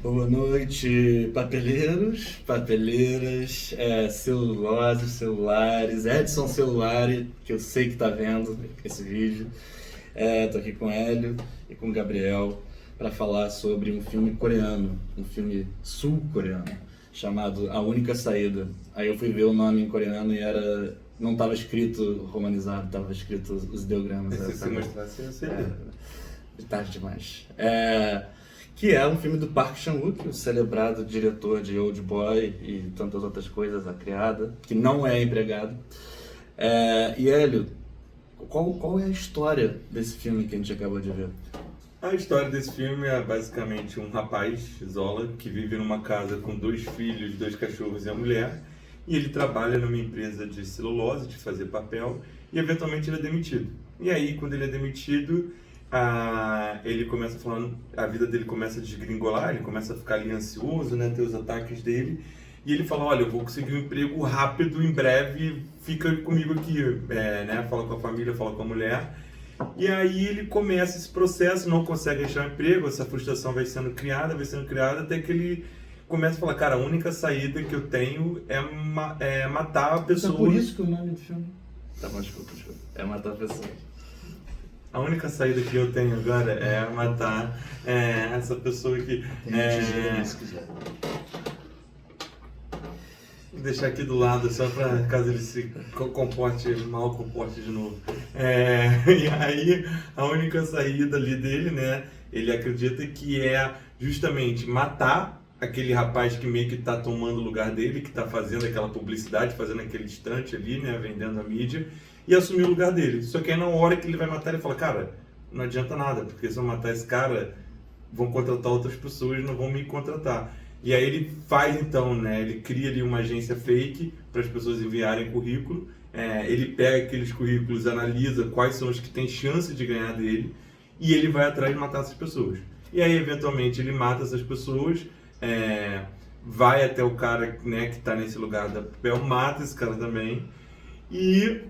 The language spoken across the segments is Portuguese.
Boa noite, papeleiros, papeleiras, celuloses, celulares, Edson Celulari, que eu sei que tá vendo esse vídeo. Tô aqui com o Hélio e com o Gabriel para falar sobre um filme coreano, um filme sul-coreano, chamado A Única Saída. Aí eu fui ver o nome em coreano e não estava escrito romanizado, estava escrito os ideogramas. Se você mostrasse, eu seria. Tarde demais. Que é um filme do Park Chan-wook, o celebrado diretor de Old Boy e tantas outras coisas, A Criada, que não é empregado. E Hélio, qual é a história desse filme que a gente acabou de ver? A história desse filme é basicamente um rapaz, Zola, que vive numa casa com 2 filhos, 2 cachorros e a mulher, e ele trabalha numa empresa de celulose, de fazer papel, e eventualmente ele é demitido. E aí, quando ele é demitido, ele começa a falar, a vida dele começa a desgringolar, ele começa a ficar ali ansioso, né, ter os ataques dele, e ele fala, olha, eu vou conseguir um emprego rápido, em breve, fica comigo aqui, né, fala com a família, fala com a mulher. E aí ele começa esse processo, não consegue achar um emprego, essa frustração vai sendo criada, até que ele começa a falar, cara, a única saída que eu tenho é matar a pessoa. É por isso que o nome do filme... Tá bom, desculpa. É matar a pessoa. A única saída que eu tenho agora é matar essa pessoa que... Se quiser. Vou deixar aqui do lado, só para caso ele se comporte de novo. E aí, a única saída ali dele, né? Ele acredita que é justamente matar aquele rapaz que meio que está tomando o lugar dele, que está fazendo aquela publicidade, fazendo aquele instante ali, né? Vendendo a mídia, e assumir o lugar dele. Só que aí na hora que ele vai matar, ele fala, cara, não adianta nada, porque se eu matar esse cara, vão contratar outras pessoas, não vão me contratar. E aí ele faz então, né, ele cria ali uma agência fake para as pessoas enviarem currículo, ele pega aqueles currículos, analisa quais são os que têm chance de ganhar dele, e ele vai atrás de matar essas pessoas. E aí eventualmente ele mata essas pessoas, vai até o cara, né, que está nesse lugar da papel, mata esse cara também, e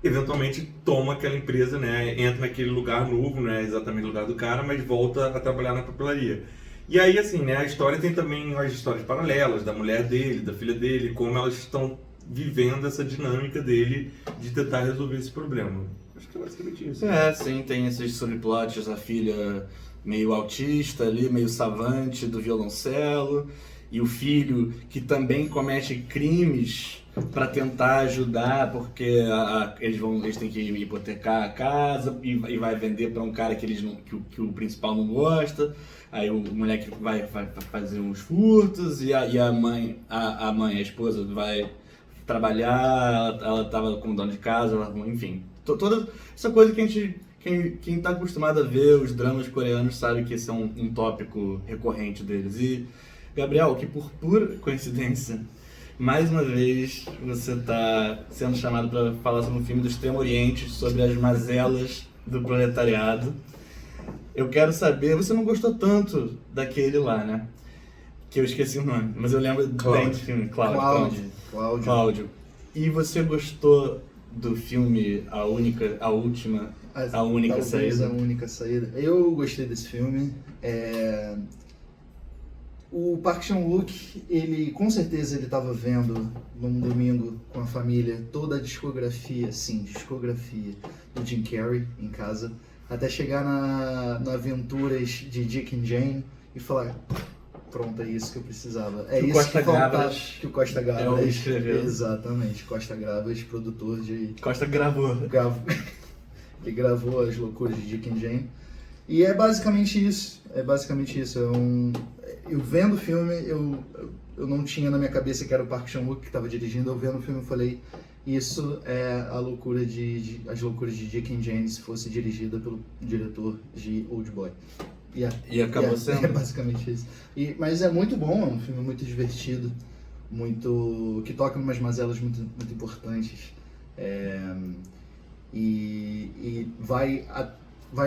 eventualmente toma aquela empresa, né, entra naquele lugar novo, não é exatamente o lugar do cara, mas volta a trabalhar na papelaria. E aí, assim, né, a história tem também as histórias paralelas da mulher dele, da filha dele, como elas estão vivendo essa dinâmica dele de tentar resolver esse problema. Acho que é basicamente isso. Sim, tem esses subplots, a filha meio autista ali, meio savante do violoncelo, e o filho que também comete crimes para tentar ajudar, porque eles têm que hipotecar a casa e vai vender para um cara que o principal não gosta. Aí o moleque vai fazer uns furtos e a mãe, a esposa, vai trabalhar, ela tava como dona de casa, enfim. Toda essa coisa que quem tá acostumado a ver os dramas coreanos sabe que esse é um tópico recorrente deles. E, Gabriel, que por pura coincidência, mais uma vez você tá sendo chamado para falar sobre um filme do Extremo Oriente, sobre as mazelas do proletariado. Eu quero saber, você não gostou tanto daquele lá, né? Que eu esqueci o nome, mas eu lembro bem do filme. Cláudio. E você gostou do filme A Única Saída? A Única Saída. Eu gostei desse filme. O Park Chan-wook, ele com certeza ele estava vendo num domingo com a família toda a discografia do Jim Carrey em casa, até chegar na Aventuras de Dick and Jane e falar, pronto, é isso que eu precisava. É isso que faltava, que o Costa Gavras escreveu. Exatamente, Costa Gavras, produtor de... Costa gravou. Ele gravou As Loucuras de Dick and Jane. E é basicamente isso. Eu vendo o filme, eu não tinha na minha cabeça que era o Park Chan-wook que estava dirigindo. Eu vendo o filme, eu falei, isso é As Loucuras de Dick and Jane se fosse dirigida pelo diretor de Old Boy. E acabou sendo. É basicamente isso. Mas é muito bom, é um filme muito divertido, que toca em umas mazelas muito, muito importantes. E vai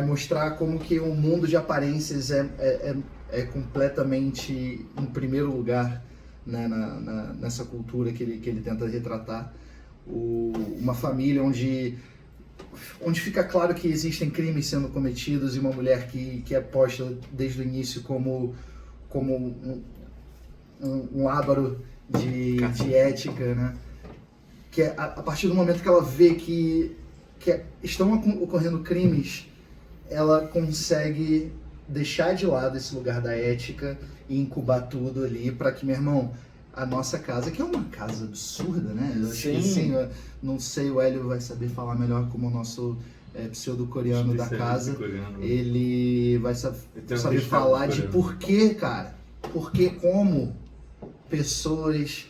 mostrar como que o mundo de aparências é completamente em primeiro lugar, né, nessa cultura que ele tenta retratar. Uma família onde onde fica claro que existem crimes sendo cometidos e uma mulher que é posta desde o início como um lábaro de ética, né? Que é a partir do momento que ela vê que estão ocorrendo crimes, ela consegue deixar de lado esse lugar da ética e incubar tudo ali para que, meu irmão, a nossa casa, que é uma casa absurda, né? Eu acho que, assim, eu não sei, o Hélio vai saber falar melhor como o nosso pseudo-coreano da casa. Ele vai saber falar de por que, cara, porque como pessoas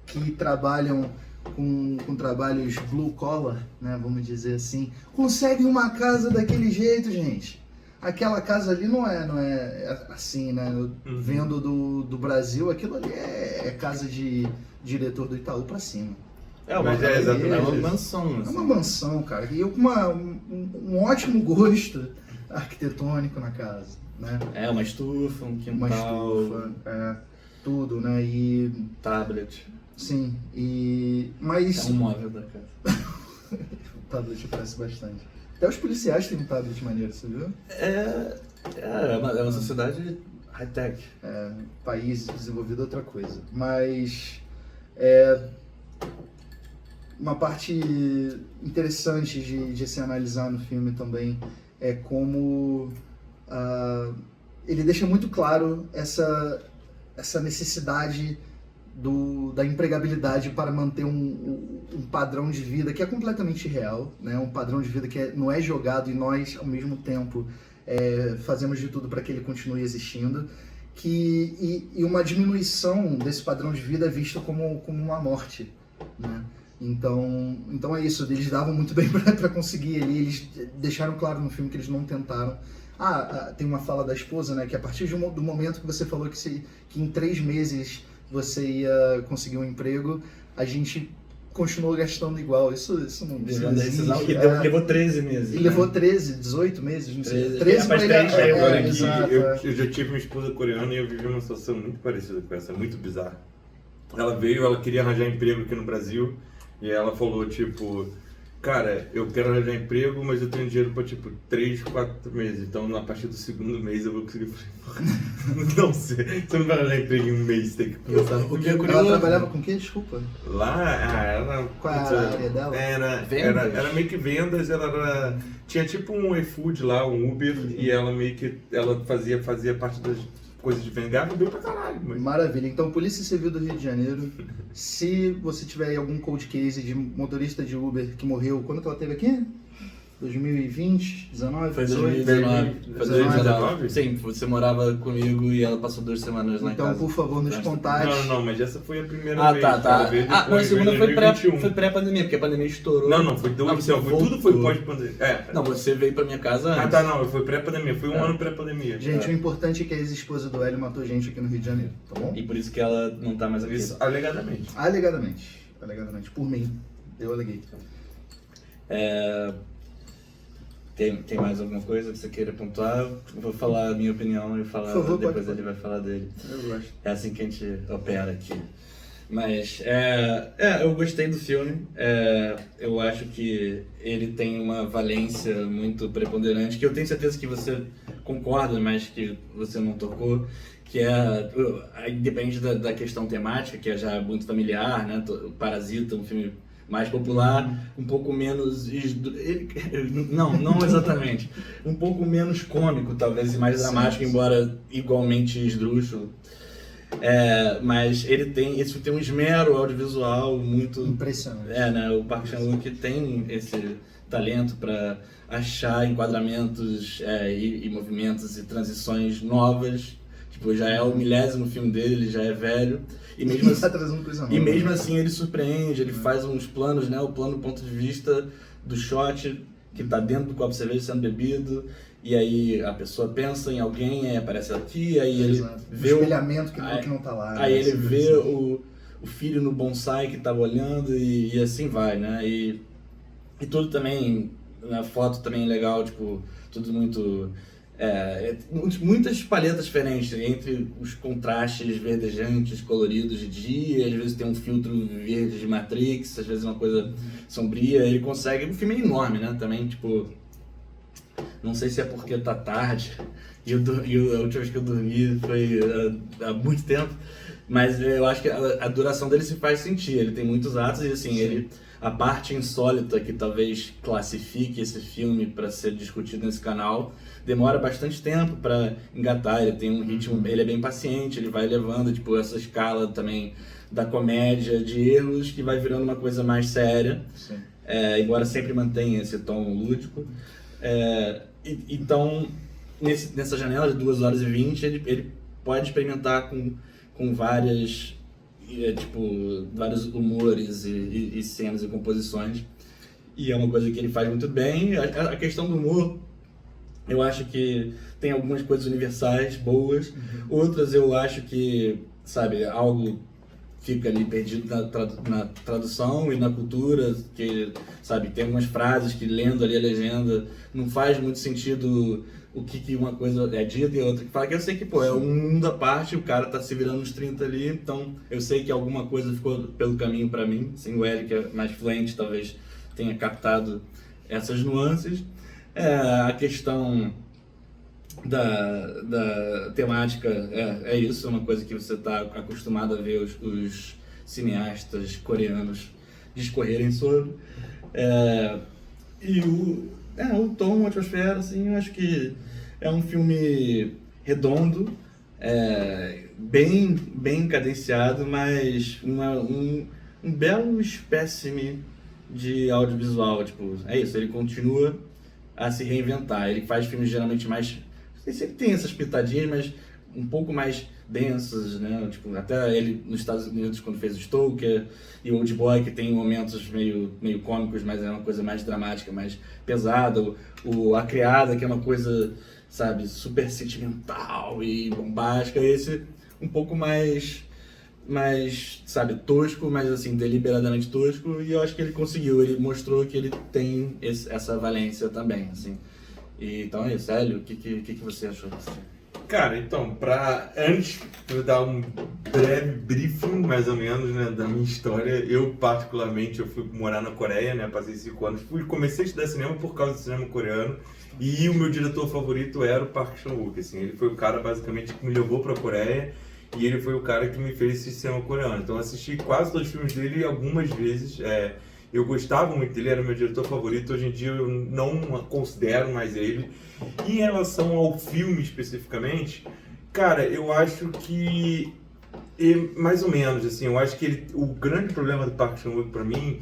que trabalham com trabalhos blue collar, né, vamos dizer assim, conseguem uma casa daquele jeito, gente. Aquela casa ali não é assim, né? Vendo do Brasil, aquilo ali é casa de diretor do Itaú pra cima. É uma mansão. Assim. É uma mansão, cara. E com um ótimo gosto arquitetônico na casa, né? É, uma estufa, um quintal. Uma estufa, tudo, né? E... tablet. Sim, mas... É um móvel da casa. O tablet parece bastante. Até os policiais têm um tablet maneiro, você viu? É uma sociedade high-tech. País desenvolvido é outra coisa. Mas uma parte interessante de se analisar no filme também é como ele deixa muito claro essa necessidade da empregabilidade para manter um padrão de vida que é completamente real, né? Um padrão de vida que não é jogado e nós, ao mesmo tempo, fazemos de tudo para que ele continue existindo, e uma diminuição desse padrão de vida é vista como uma morte, né? Então é isso, eles davam muito bem para conseguir ali, eles deixaram claro no filme que eles não tentaram. Tem uma fala da esposa, né, que a partir do momento que você falou que em 3 meses você ia conseguir um emprego, a gente continuou gastando igual. Isso não existe. Levou 13 meses. E levou 18 meses, não sei. 13 para ele. Eu já tive uma esposa coreana e eu vivi uma situação muito parecida com essa, muito bizarra. Ela queria arranjar emprego aqui no Brasil e ela falou, tipo... Cara, eu quero arranjar emprego, mas eu tenho dinheiro para, 3, 4 meses. Então, a partir do 2º mês, eu vou conseguir... Não sei. Você não vai arranjar emprego em 1 mês, tem que começar. Ela trabalhava com o quê? Desculpa. Lá, qual é a área dela? Era meio que vendas, tinha tipo um iFood lá, um Uber, e ela meio que... Ela fazia parte das coisas de vender, bem pra caralho. Mas... Maravilha. Então, Polícia Civil do Rio de Janeiro, se você tiver algum cold case de motorista de Uber que morreu, quando que ela teve aqui? 2020, 19? Foi 2019. Sim, você morava comigo e ela passou 2 semanas lá em casa. Então, por favor, nos contate. Não, mas essa foi a primeira vez. Tá. Mas a segunda foi pré-pandemia, porque a pandemia estourou. Não, foi tudo foi pós-pandemia. Não, você veio pra minha casa antes. Foi pré-pandemia, foi 1 ano pré-pandemia. Gente, o importante é que a ex-esposa do Hélio matou gente aqui no Rio de Janeiro, tá bom? E por isso que ela não tá mais aqui. Isso, alegadamente. Alegadamente, por mim. Eu aleguei. Tem mais alguma coisa que você queira pontuar? Eu vou falar a minha opinião e depois ele vai falar dele. Eu gosto. É assim que a gente opera aqui. Mas, eu gostei do filme. Eu acho que ele tem uma valência muito preponderante, que eu tenho certeza que você concorda, mas que você não tocou, que independente da questão temática, que é já muito familiar, né? Parasita, um filme mais popular, um pouco menos... Não exatamente. Um pouco menos cômico, talvez, e mais dramático, embora igualmente esdrúxulo. Mas esse tem um esmero audiovisual muito... impressionante. Né? O Park Chan-wook tem esse talento para achar enquadramentos e movimentos e transições novas. Tipo, já é o 1000º filme dele, ele já é velho. E mesmo assim, tá trazendo coisa nova. E mesmo assim ele surpreende, ele faz uns planos, né? O plano do ponto de vista do shot que tá dentro do copo de cerveja sendo bebido. E aí a pessoa pensa em alguém, aparece aqui, aí ele vê o espelhamento que não tá lá. Aí ele vê o filho no bonsai que tava olhando e assim vai, né? E tudo também, na foto também é legal, tipo, tudo muito Muitas paletas diferentes entre os contrastes verdejantes, coloridos de dia, às vezes tem um filtro verde de Matrix, às vezes uma coisa sombria. Ele consegue... O filme é enorme, né? Também, tipo... Não sei se é porque tá tarde e a última vez que eu dormi foi há muito tempo, mas eu acho que a duração dele se faz sentir. Ele tem muitos atos e, assim, a parte insólita que talvez classifique esse filme para ser discutido nesse canal demora bastante tempo para engatar. Ele tem um ritmo, ele é bem paciente, ele vai levando, tipo, essa escala também da comédia de erros que vai virando uma coisa mais séria, embora sempre mantenha esse tom lúdico. Então, nessa janela de 2h20, ele pode experimentar com vários humores e cenas e composições, e é uma coisa que ele faz muito bem. A questão do humor, eu acho que tem algumas coisas universais boas, outras eu acho que, sabe, algo fica ali perdido na tradução e na cultura, que, sabe, tem algumas frases que, lendo ali a legenda, não faz muito sentido o que uma coisa é dita e outra que fala, que eu sei que, é um mundo à parte, o cara tá se virando uns 30 ali, então eu sei que alguma coisa ficou pelo caminho para mim, assim, o Eric é mais fluente, talvez tenha captado essas nuances. A questão da temática é isso, é uma coisa que você está acostumado a ver os cineastas coreanos discorrerem sobre. E o tom, a atmosfera, assim, eu acho que é um filme redondo, bem cadenciado, mas um belo espécime de audiovisual. Tipo, é isso, ele continua a se reinventar. Ele faz filmes geralmente mais... Ele sempre tem essas pitadinhas, mas um pouco mais densas, né? Tipo, até ele nos Estados Unidos, quando fez o Stoker, e o Old Boy, que tem momentos meio cômicos, mas é uma coisa mais dramática, mais pesada. A Criada, que é uma coisa, sabe, super sentimental e bombástica. Esse um pouco mais, sabe, tosco, mas assim, deliberadamente tosco. E eu acho que ele conseguiu, ele mostrou que ele tem essa valência também, assim. Então é isso, Hélio, o que você achou disso? Cara, então, antes de dar um breve briefing, mais ou menos, né, da minha história, eu particularmente eu fui morar na Coreia, né, passei 5 anos, comecei a estudar cinema por causa do cinema coreano, e o meu diretor favorito era o Park Chan-wook, assim, ele foi o cara basicamente que me levou pra Coreia, e ele foi o cara que me fez esse cinema coreano. Então eu assisti quase todos os filmes dele algumas vezes. Eu gostava muito dele, era meu diretor favorito. Hoje em dia eu não considero mais ele. Em relação ao filme especificamente, cara, eu acho que mais ou menos, assim, eu acho que o grande problema do Park Chan-wook pra mim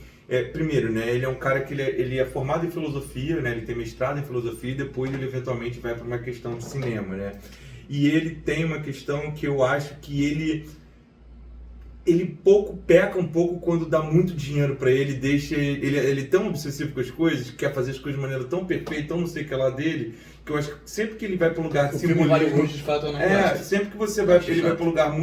primeiro, né, ele é um cara que ele é formado em filosofia, né, ele tem mestrado em filosofia e depois ele eventualmente vai para uma questão de cinema, né. E ele tem uma questão que eu acho que ele peca um pouco quando dá muito dinheiro pra ele, ele é tão obsessivo com as coisas, quer fazer as coisas de maneira tão perfeita, tão não sei o que lá dele, que eu acho que sempre que ele vai pra um lugar de simbolismo, de fato, eu não gosto. Sempre que ele vai pra um lugar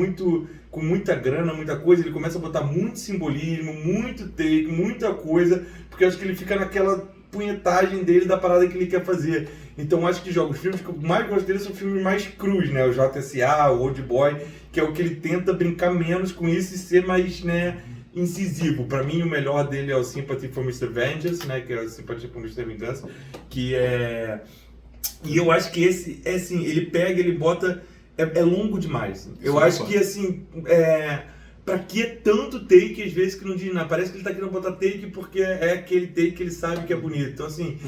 com muita grana, muita coisa, ele começa a botar muito simbolismo, muito take, muita coisa, porque eu acho que ele fica naquela punhetagem dele da parada que ele quer fazer. Então acho que os filmes que eu mais gosto dele são filmes mais crus, né? O JSA, o Old Boy, que é o que ele tenta brincar menos com isso e ser mais, né, incisivo. Pra mim o melhor dele é o Sympathy for Mr. Vengeance, né? Que é o Sympathy for Mr. Vingança, que é... E eu acho que esse, assim, ele pega, ele bota... É longo demais. Eu acho que, assim, pra que tanto take, às vezes, que não diz nada? Parece que ele tá querendo botar take porque é aquele take que ele sabe que é bonito. Então, assim,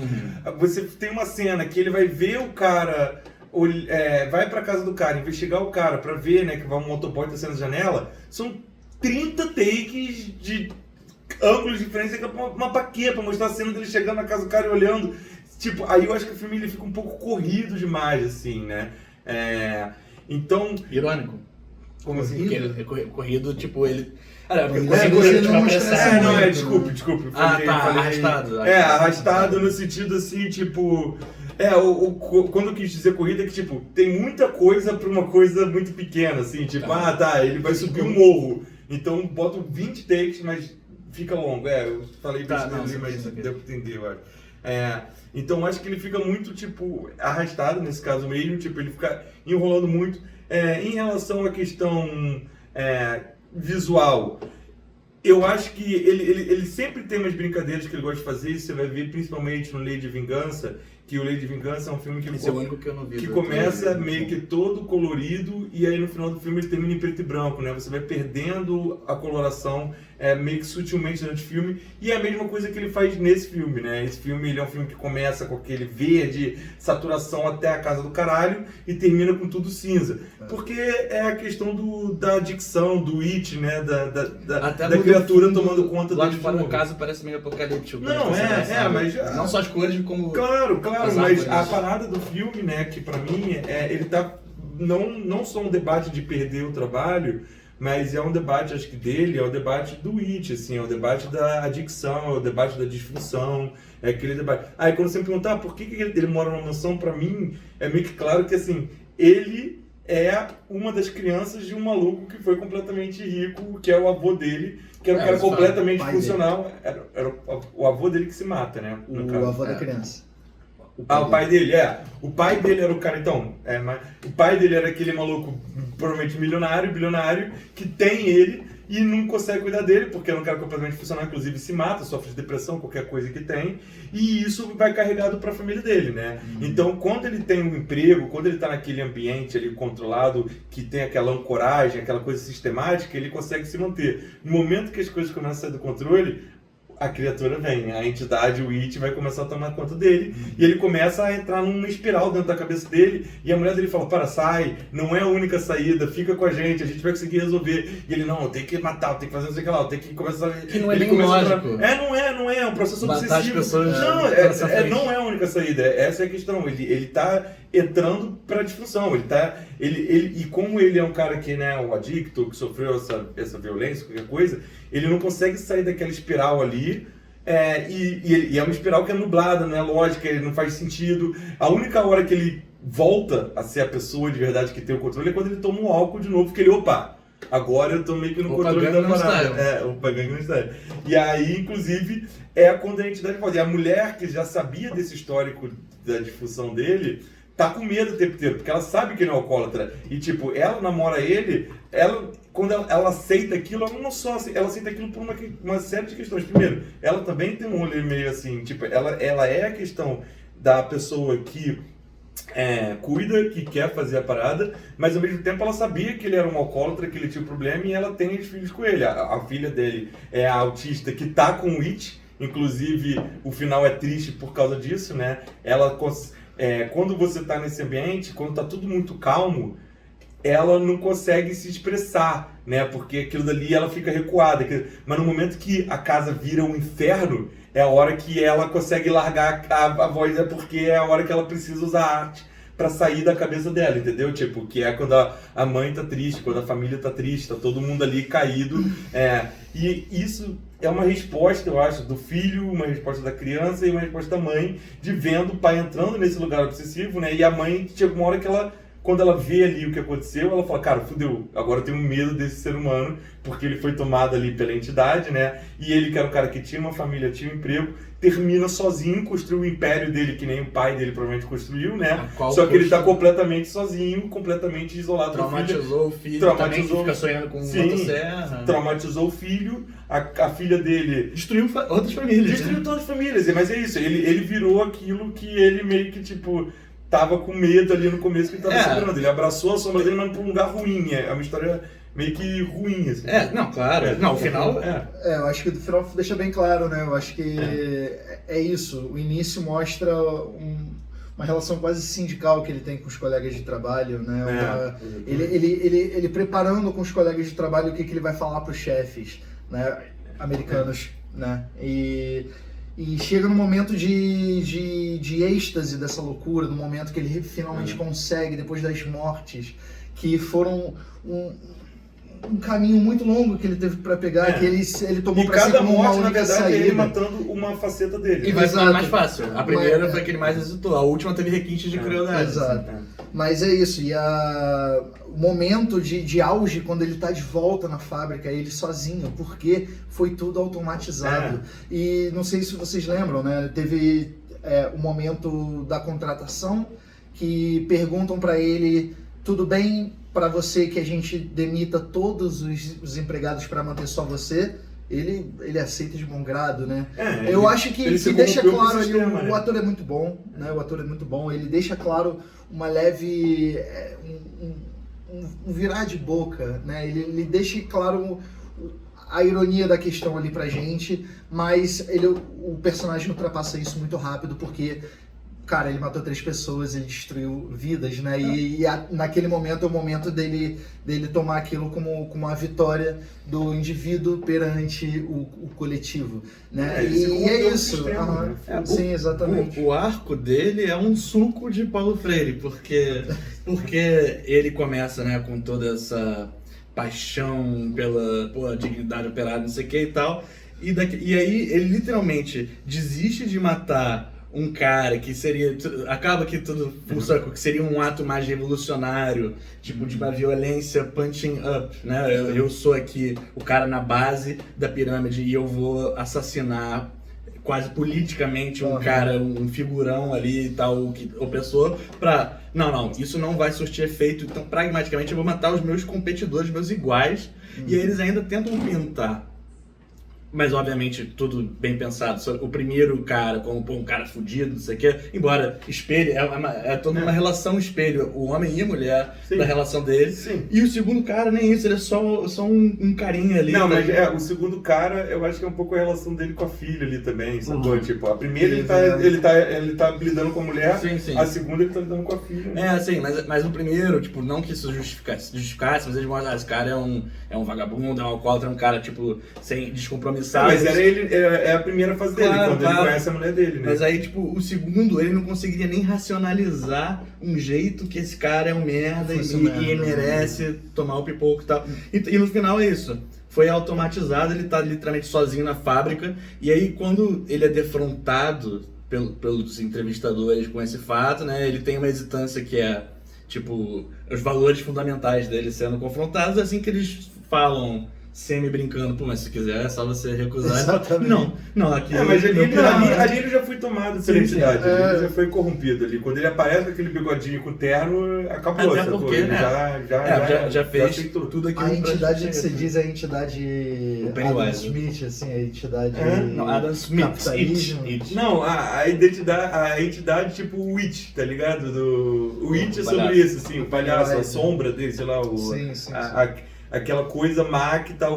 você tem uma cena que ele vai ver o cara, vai pra casa do cara, investigar o cara pra ver, né, que vai um motoboy tá saindo da janela. São 30 takes de ângulos diferentes, mas pra quê? Pra mostrar a cena dele chegando na casa do cara e olhando. Tipo, aí eu acho que o filme ele fica um pouco corrido demais, assim, né? Então... Irônico. Como assim? Corrido, tipo, ele... Desculpe. Arrastado. Arrastado no sentido, assim, tipo... quando eu quis dizer corrida é que, tipo, tem muita coisa pra uma coisa muito pequena, assim, tipo, ele vai subir um morro. Então, boto 20 takes, mas fica longo. Eu falei besteira ali, mas deu pra entender, eu acho. Então acho que ele fica muito, tipo, arrastado nesse caso mesmo, tipo, ele fica enrolando muito. Em relação à questão visual, eu acho que ele sempre tem umas brincadeiras que ele gosta de fazer, e você vai ver principalmente no Lei de Vingança, que o Lei de Vingança é um filme que, Esse é o único que eu não vi. que começa meio que todo colorido e aí no final do filme ele termina em preto e branco, né? Você vai perdendo a coloração meio que sutilmente durante o filme, e é a mesma coisa que ele faz nesse filme, né? Esse filme ele é um filme que começa com aquele verde, saturação até a casa do caralho, e termina com tudo cinza. Porque é a questão da dicção, do it, né? Da criatura tomando conta lá dele de fora novo. da casa parece meio apocalíptico. Não, mas... Não só as cores, como... Claro, as mas árvores. a parada do filme, né, que pra mim, ele tá não só um debate de perder o trabalho, mas é um debate, acho que dele, é o debate do it, assim, é o debate da adicção, é o debate da disfunção, é aquele debate. Aí quando você me perguntar por que ele mora numa mansão, pra mim, é meio que claro que, assim, ele é uma das crianças de um maluco que foi completamente rico, que é o avô dele, que era um cara completamente funcional. Era o avô dele que se mata, né? O avô da criança. O pai dele, O pai dele era o cara, então. Mas o pai dele era aquele maluco, provavelmente bilionário, que tem ele e não consegue cuidar dele, porque era um cara completamente funcional, inclusive se mata, sofre de depressão, qualquer coisa que tem, e isso vai carregado para a família dele, né? Então, quando ele tem um emprego, quando ele tá naquele ambiente ali controlado, que tem aquela ancoragem, aquela coisa sistemática, ele consegue se manter. No momento que as coisas começam a sair do controle, a criatura vem, a entidade, o It, vai começar a tomar conta dele, e ele começa a entrar numa espiral dentro da cabeça dele, e a mulher dele fala, sai, não é a única saída, fica com a gente vai conseguir resolver. E ele, não, eu tenho que matar, eu tenho que fazer não sei o que lá, eu tenho que começar a... Que não é bem lógico. Não é um processo matar obsessivo. As pessoas não é a única saída, essa é a questão, ele tá entrando pra disfunção, e como ele é um cara que, né, um adicto, que sofreu essa violência, qualquer coisa, ele não consegue sair daquela espiral ali, e é uma espiral que é nublada, não é lógica, ele não faz sentido. A única hora que ele volta a ser a pessoa de verdade que tem o controle é quando ele toma um álcool de novo, porque ele, agora eu tô meio que no controle da parada. Opa, Gangnam Style. E aí, inclusive, quando a entidade pode. E a mulher que já sabia desse histórico da difusão dele, tá com medo o tempo inteiro, porque ela sabe que ele é um alcoólatra. E, tipo, ela namora ele, quando ela aceita aquilo, ela não só ela aceita aquilo por uma série de questões. Primeiro, ela também tem um rolê meio assim, tipo, ela é a questão da pessoa que cuida, que quer fazer a parada, mas ao mesmo tempo ela sabia que ele era um alcoólatra, que ele tinha um problema, e ela tem os filhos com ele. A filha dele é a autista que tá com o It, inclusive o final é triste por causa disso, né? Quando você está nesse ambiente, quando está tudo muito calmo, ela não consegue se expressar, né? Porque aquilo dali ela fica recuada. Mas no momento que a casa vira um inferno, é a hora que ela consegue largar a voz, porque é a hora que ela precisa usar a arte para sair da cabeça dela, entendeu? Tipo, que é quando a mãe tá triste, quando a família tá triste, tá todo mundo ali caído. E isso é uma resposta, eu acho, do filho, uma resposta da criança e uma resposta da mãe, de vendo o pai entrando nesse lugar obsessivo, né? E a mãe, chega uma hora que quando ela vê ali o que aconteceu, ela fala, cara, fudeu, agora eu tenho medo desse ser humano, porque ele foi tomado ali pela entidade, né? E ele, que era um cara que tinha uma família, tinha um emprego, termina sozinho, construiu o império dele, que nem o pai dele provavelmente construiu, né? Só que ele tá completamente sozinho, completamente isolado. Traumatizou o filho, também que fica sonhando com motosserra. Traumatizou o filho, a filha dele... Destruiu outras famílias. Destruiu todas as famílias, mas é isso, ele virou aquilo que ele meio que, tipo... tava com medo ali no começo que ele tava segurando. Ele abraçou a sombra dele, mas pra um lugar ruim. É uma história meio que ruim, assim. Não, claro. Não, o final... eu acho que o final deixa bem claro, né? Eu acho que é isso. O início mostra uma relação quase sindical que ele tem com os colegas de trabalho, né? Ele preparando com os colegas de trabalho o que ele vai falar pros chefes, né? Americanos, né? E chega no momento de êxtase dessa loucura, no momento que ele finalmente consegue, depois das mortes, que foram um caminho muito longo que ele teve pra pegar, que ele tomou pra si como uma única saída. Ele matando uma faceta dele. E vai ser mais fácil. A primeira foi a que ele mais hesitou, a última teve requintes de crueldade. Exato. Mas é isso, e o momento de auge, quando ele tá de volta na fábrica, ele sozinho, porque foi tudo automatizado. E não sei se vocês lembram, né? Teve o momento da contratação, que perguntam para ele, tudo bem para você que a gente demita todos os empregados para manter só você? Ele aceita de bom grado, né? Eu acho que deixa claro ali, o ator é muito bom, né? O ator é muito bom, ele deixa claro uma leve, um virar de boca, né? Ele deixa claro a ironia da questão ali pra gente, mas o personagem ultrapassa isso muito rápido, porque, cara, ele matou 3 pessoas, ele destruiu vidas, né? Naquele momento é o momento dele tomar aquilo como uma vitória do indivíduo perante o coletivo, né? E é isso. Extremo, né? Sim, exatamente. O arco dele é um suco de Paulo Freire, porque ele começa, né, com toda essa paixão pela dignidade operária, não sei o que e tal, e aí ele literalmente desiste de matar um cara que seria, acaba que tudo full circle, que seria um ato mais revolucionário, tipo de uma violência punching up, né? Eu sou aqui o cara na base da pirâmide e eu vou assassinar quase politicamente um cara, um figurão ali e tal, opressor, pra... Não, isso não vai surtir efeito, então pragmaticamente eu vou matar os meus competidores, meus iguais, e aí eles ainda tentam pintar. Mas, obviamente, tudo bem pensado. O primeiro cara, como um cara fudido, não sei o quê, embora espelho, é toda uma relação espelho, o homem e a mulher, sim, da relação deles. Sim. E o segundo cara, nem isso, ele é só um carinha ali. Não, mas o segundo cara, eu acho que é um pouco a relação dele com a filha ali também, sacou? Tipo, a primeira ele tá lidando com a mulher, sim. A segunda ele tá lidando com a filha. Sim, mas o primeiro, tipo, não que isso justificasse, mas eles mostram, esse cara é um vagabundo, é um alcoólatra, é um cara, tipo, sem descompromisso. Mas é a primeira fase dele, quando ele conhece a mulher dele, né? Mas aí, tipo, o segundo, ele não conseguiria nem racionalizar um jeito que esse cara é um merda e ele merece tomar o pipoco e tal. E no final é isso. Foi automatizado, ele tá literalmente sozinho na fábrica, e aí quando ele é defrontado pelos entrevistadores com esse fato, né, ele tem uma hesitância que é, tipo, os valores fundamentais dele sendo confrontados, assim que eles falam semi-brincando, pô, mas se quiser é só você recusar. Exatamente. Não, aqui... mas ali ele já foi tomado pela entidade, ele já foi corrompido ali. Quando ele aparece com aquele bigodinho com terno, acabou. Até porque, ele já fez tudo aquilo. A entidade que você diz é a entidade Adam Smith, assim, a entidade... Não, Adam Smith. Capitalismo. Não, a entidade tipo o It, tá ligado? O It é sobre isso, assim, o palhaço, a sombra dele, sei lá, Sim. Aquela coisa má que tá,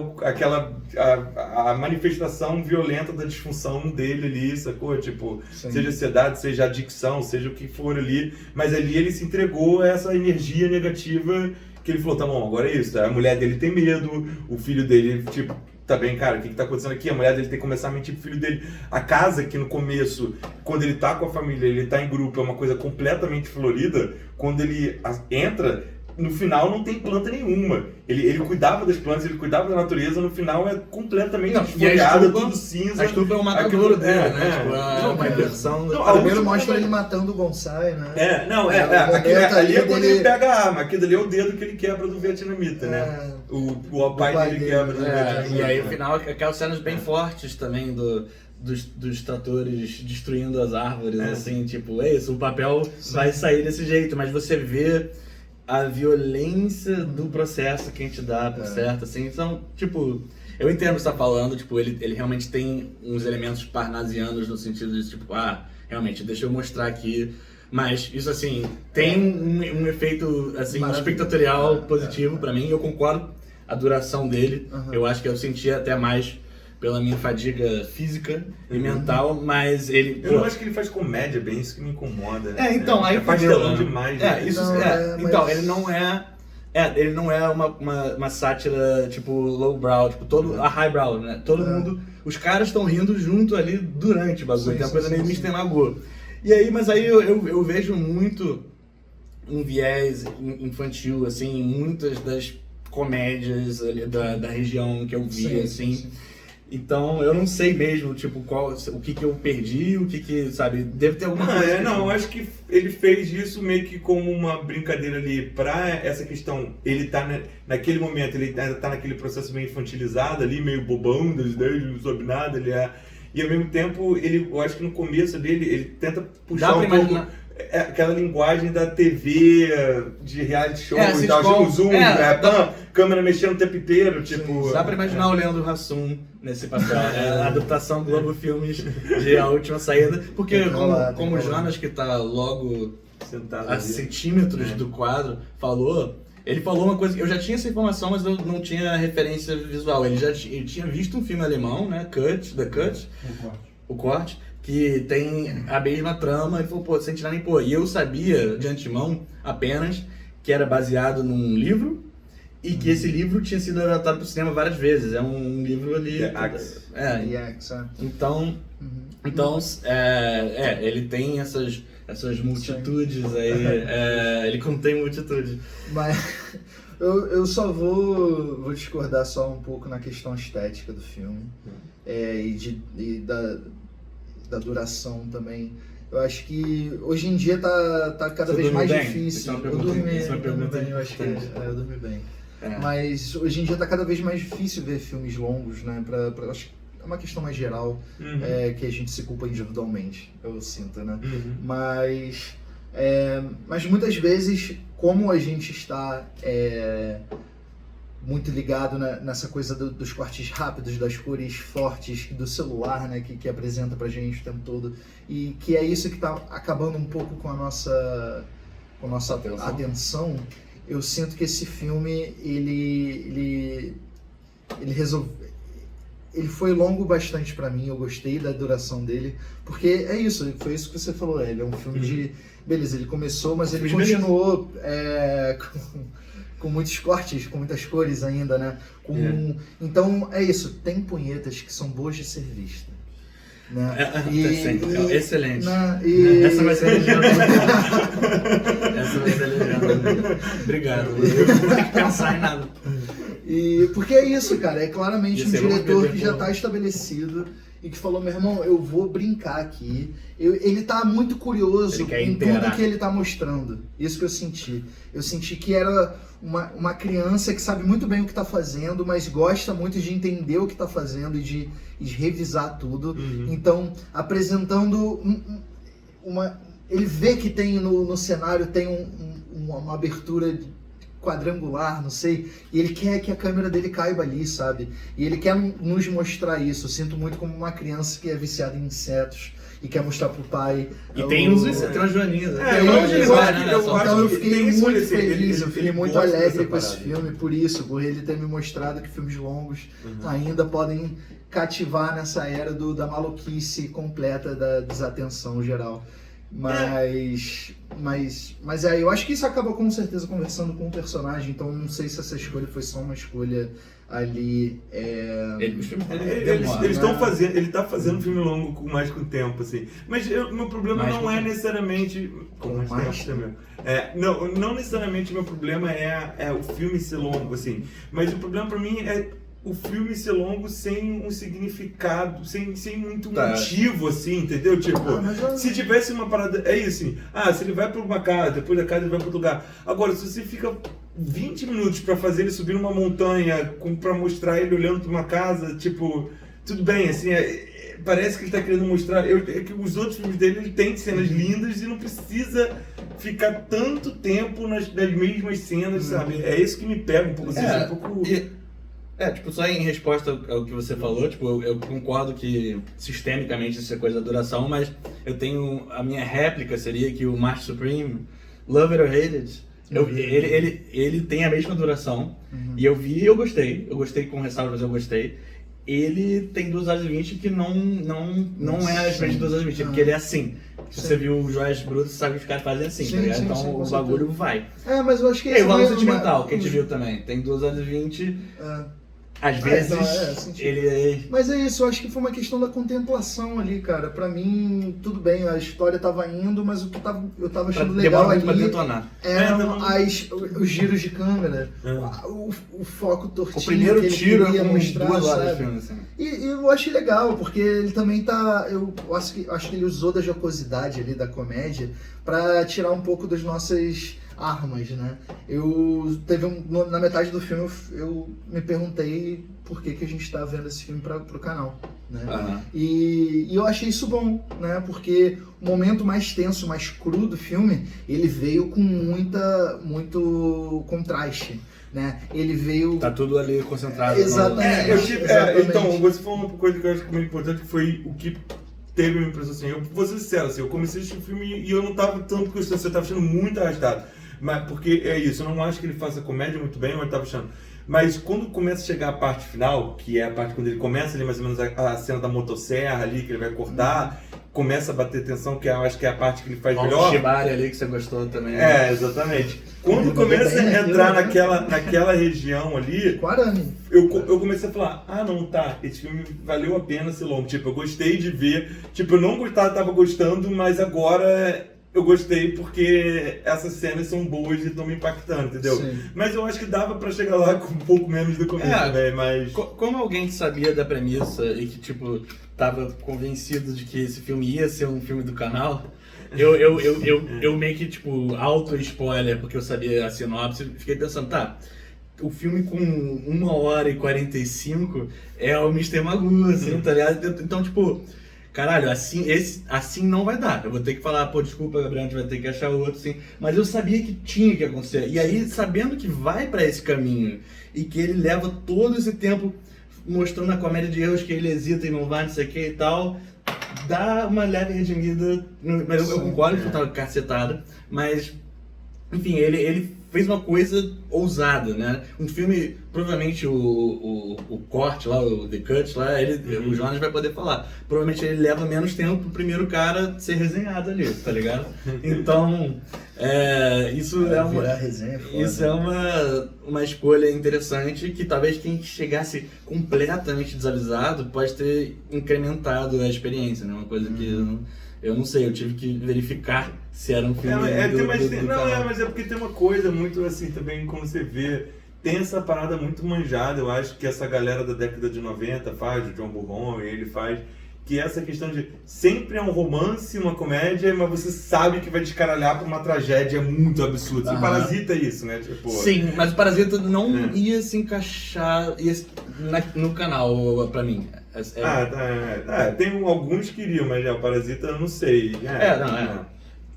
a manifestação violenta da disfunção dele ali, sacou? Tipo, sim, seja ansiedade, seja adicção, seja o que for ali, mas ali ele se entregou a essa energia negativa que ele falou, tá bom, agora é isso, tá? A mulher dele tem medo, o filho dele, tipo, tá bem, cara, o que tá acontecendo aqui? A mulher dele tem que começar a mentir pro filho dele. A casa que no começo, quando ele tá com a família, ele tá em grupo, é uma coisa completamente florida, quando ele entra... No final não tem planta nenhuma. Ele cuidava das plantas, ele cuidava da natureza, no final é completamente desfolhado, tudo cinza. A estufa é o matadouro dele, né? Tipo, uma inversão. Primeiro mostra ele matando o bonsai, né? Ali é quando ele pega a arma, aquilo ali é o dedo que ele quebra do vietnamita, né? O pai dele quebra do vietnamita. E aí no final, aquelas cenas bem fortes também dos tratores destruindo as árvores, assim, tipo, é isso, o papel vai sair desse jeito, mas você vê a violência do processo que a gente dá, por certo, assim, então, tipo, eu entendo o que você tá falando, tipo, ele realmente tem uns elementos parnasianos no sentido de, tipo, realmente, deixa eu mostrar aqui, mas isso, assim, tem um efeito, assim, espectatorial positivo pra mim, eu concordo, a duração dele, eu acho que eu senti até mais pela minha fadiga física e mental, mas ele... Eu não acho que ele faz comédia bem, isso que me incomoda. Então, aí... É pastelão demais, né? Então, ele não é... ele não é uma sátira, tipo, lowbrow, tipo, a highbrow, né? Todo mundo... Os caras estão rindo junto ali durante o bagulho, tem uma coisa meio Mr. Magoo. E aí, mas aí eu vejo muito um viés infantil, assim, em muitas das comédias ali da região que eu vi, assim... Então, eu não sei mesmo, tipo, o que eu perdi, o que, sabe, deve ter alguma coisa. Eu acho que ele fez isso meio que como uma brincadeira ali pra essa questão. Ele tá, naquele momento, ele tá naquele processo meio infantilizado ali, meio bobão das ideias, não sabe nada, e ao mesmo tempo, eu acho que no começo dele, ele tenta puxar Dá pra um pouco imaginar. aquela linguagem da TV, de reality show e tal, sitcom. tipo zoom, câmera mexendo o tempo inteiro, tipo... Dá pra imaginar o Leandro Hassum nesse papel. A adaptação Globo Filmes de A Última Saída, porque como o Jonas, que tá logo sentado a ali. centímetros do quadro, ele falou uma coisa, eu já tinha essa informação, mas eu não tinha referência visual. Ele tinha visto um filme alemão, né, The Cut, o Corte, que tem a mesma trama, e falou, pô, sem tirar nem pôr. E eu sabia, de antemão, apenas que era baseado num livro, e que esse livro tinha sido adaptado para o cinema várias vezes. É um livro ali... The Axe, Então, ele tem essas multitudes aí, ele contém multitudes. Mas eu só vou discordar só um pouco na questão estética do filme, e da duração também. Eu acho que hoje em dia tá cada vez mais difícil. Eu dormi bem, eu acho que eu dormi bem. Mas hoje em dia tá cada vez mais difícil ver filmes longos, né? Acho que é uma questão mais geral, que a gente se culpa individualmente, eu sinto, né? Mas muitas vezes, como a gente está muito ligado nessa coisa dos cortes rápidos, das cores fortes do celular, né, que apresenta pra gente o tempo todo, e que é isso que tá acabando um pouco com a nossa atenção, eu sinto que esse filme, ele foi longo bastante pra mim, eu gostei da duração dele, porque foi isso que você falou, ele é um filme de... Beleza, ele começou, mas ele continuou com muitos cortes, com muitas cores ainda, né? Então, é isso, tem punhetas que são boas de ser vistas. Né? Excelente. Né? Essa vai ser a legenda. Obrigado. Eu não vou ter que pensar em nada. Porque é isso, cara. É claramente um diretor que já está estabelecido e que falou, meu irmão, eu vou brincar aqui. Ele tá muito curioso em tudo que ele tá mostrando. Isso que eu senti. Eu senti que era uma criança que sabe muito bem o que tá fazendo, mas gosta muito de entender o que tá fazendo e de revisar tudo. Então, apresentando ele vê que tem no cenário tem uma abertura quadrangular, não sei, e ele quer que a câmera dele caiba ali, sabe? E ele quer nos mostrar isso. Eu sinto muito como uma criança que é viciada em insetos e quer mostrar pro pai. E tem uns insetos, tem umas joaninhas. Então eu fiquei muito feliz, eu fiquei muito alegre com esse filme, por ele ter me mostrado que filmes longos ainda podem cativar nessa era da maluquice completa, da desatenção geral. Mas eu acho que isso acaba com certeza conversando com o personagem, então não sei se essa escolha foi só uma escolha ali. Eles estão fazendo, ele tá fazendo um filme longo com o tempo, assim. Mas meu problema não é necessariamente. Não necessariamente meu problema é o filme ser longo, assim. Mas o problema pra mim é o filme ser longo sem um significado, sem muito motivo, assim, entendeu? Tipo, se tivesse uma parada... É isso, assim. Se ele vai pra uma casa, depois da casa ele vai pra outro lugar. Agora, se você fica 20 minutos pra fazer ele subir numa montanha, pra mostrar ele olhando pra uma casa, tipo... Tudo bem, assim, parece que ele tá querendo mostrar... que os outros filmes dele, ele tem cenas lindas e não precisa ficar tanto tempo nas mesmas cenas, sabe? É isso que me pega um pouco, assim, um pouco... Só em resposta ao que você falou, eu concordo que sistemicamente isso é coisa da duração, mas eu tenho, a minha réplica seria que o Master Supreme, Love It or Hate It, ele tem a mesma duração, e eu vi e eu gostei com ressalvas, eu gostei. Ele tem 2 horas e 20 que não é as mesmas 2 horas e 20, porque ele é assim. Se você viu o Joias Brutas, você sabe que os caras fazem assim, tá ligado? Então o bagulho vai. Mas eu acho que... E o Valor Sentimental, que a gente viu também, tem 2 horas e 20... Às vezes, Mas é isso, eu acho que foi uma questão da contemplação ali, cara. Pra mim, tudo bem, a história tava indo, mas o que eu tava achando legal ali eram os giros de câmera, o foco tortinho. O primeiro tiro ia mostrar, 2 horas de filme, assim. E eu achei legal, porque ele também tá... Eu acho que ele usou da jocosidade ali, da comédia, pra tirar um pouco das nossas armas, né? Na metade do filme eu me perguntei por que a gente tá vendo esse filme pro canal. né? Aham. E eu achei isso bom, né? Porque o momento mais tenso, mais cru do filme, ele veio com muito contraste, né? Ele veio... Tá tudo ali concentrado. Exatamente. Exatamente. Então, você falou uma coisa que eu acho que é muito importante, que foi o que teve uma impressão assim. Eu vou ser sincero, assim, eu comecei a assistir o filme e eu não tava tanto gostando, você tava achando muito arrastado. Mas, porque é isso, eu não acho que ele faça comédia muito bem, mas eu tava achando. Mas quando começa a chegar a parte final, que é a parte quando ele começa ali mais ou menos a cena da motosserra ali, que ele vai cortar, começa a bater tensão, que eu acho que é a parte que ele faz melhor. O Shibari ali que você gostou também. Exatamente. Quando começa a entrar naquela região ali, eu comecei a falar, não, tá, esse filme valeu a pena ser longo. Tipo, eu gostei de ver, tipo, eu não tava gostando, mas agora eu gostei porque essas cenas são boas e estão me impactando, entendeu? Sim. Mas eu acho que dava pra chegar lá com um pouco menos do começo, né? Mas... Como alguém que sabia da premissa e que, tipo, tava convencido de que esse filme ia ser um filme do canal, eu meio que, tipo, auto-spoiler, porque eu sabia a sinopse, fiquei pensando, tá, o filme com 1h45 é o Mr. Magoo, assim, tá ligado? Então, tipo... Caralho, assim não vai dar. Eu vou ter que falar, desculpa, Gabriel, a gente vai ter que achar outro, sim. Mas eu sabia que tinha que acontecer. E aí, sabendo que vai pra esse caminho e que ele leva todo esse tempo mostrando a comédia de erros, que ele hesita e não vai, não sei o que e tal, dá uma leve redimida. Mas eu concordo que eu tava cacetada, mas, enfim, ele fez uma coisa ousada, né? Um filme, provavelmente o corte lá, o The Cut lá, o Jonas vai poder falar. Provavelmente ele leva menos tempo pro primeiro cara ser resenhado ali, tá ligado? Então, isso é uma escolha interessante que talvez quem chegasse completamente desavisado pode ter incrementado a experiência, né? Uma coisa que eu não sei, eu tive que verificar se era um filme do canal. Mas é porque tem uma coisa muito assim também, como você vê, tem essa parada muito manjada, eu acho que essa galera da década de 90 faz, o John Burron, ele faz, que é essa questão de sempre é um romance, uma comédia, mas você sabe que vai descaralhar pra uma tragédia muito absurda. E Parasita é isso, né? Tipo... Sim, mas o Parasita não ia se encaixar no canal, pra mim. Tem alguns que iriam, mas o Parasita eu não sei.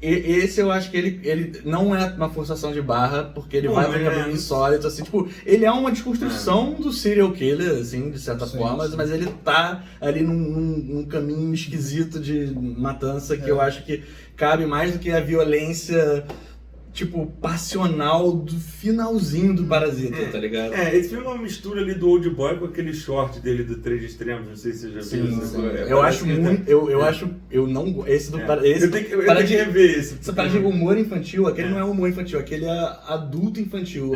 Esse eu acho que ele não é uma forçação de barra, porque ele vai pra um caminho insólito, assim, tipo, ele é uma desconstrução do serial killer, assim, de certa forma, mas ele tá ali num caminho esquisito de matança que eu acho que cabe mais do que a violência, tipo, passional do finalzinho do Parasita, tá ligado? Esse filme é uma mistura ali do Old Boy com aquele short dele do Três Extremos, não sei se você já viu. Eu acho muito, eu não, esse do Parasita, eu tenho que rever esse. Essa parada de humor infantil, aquele não é humor infantil, aquele é adulto infantil.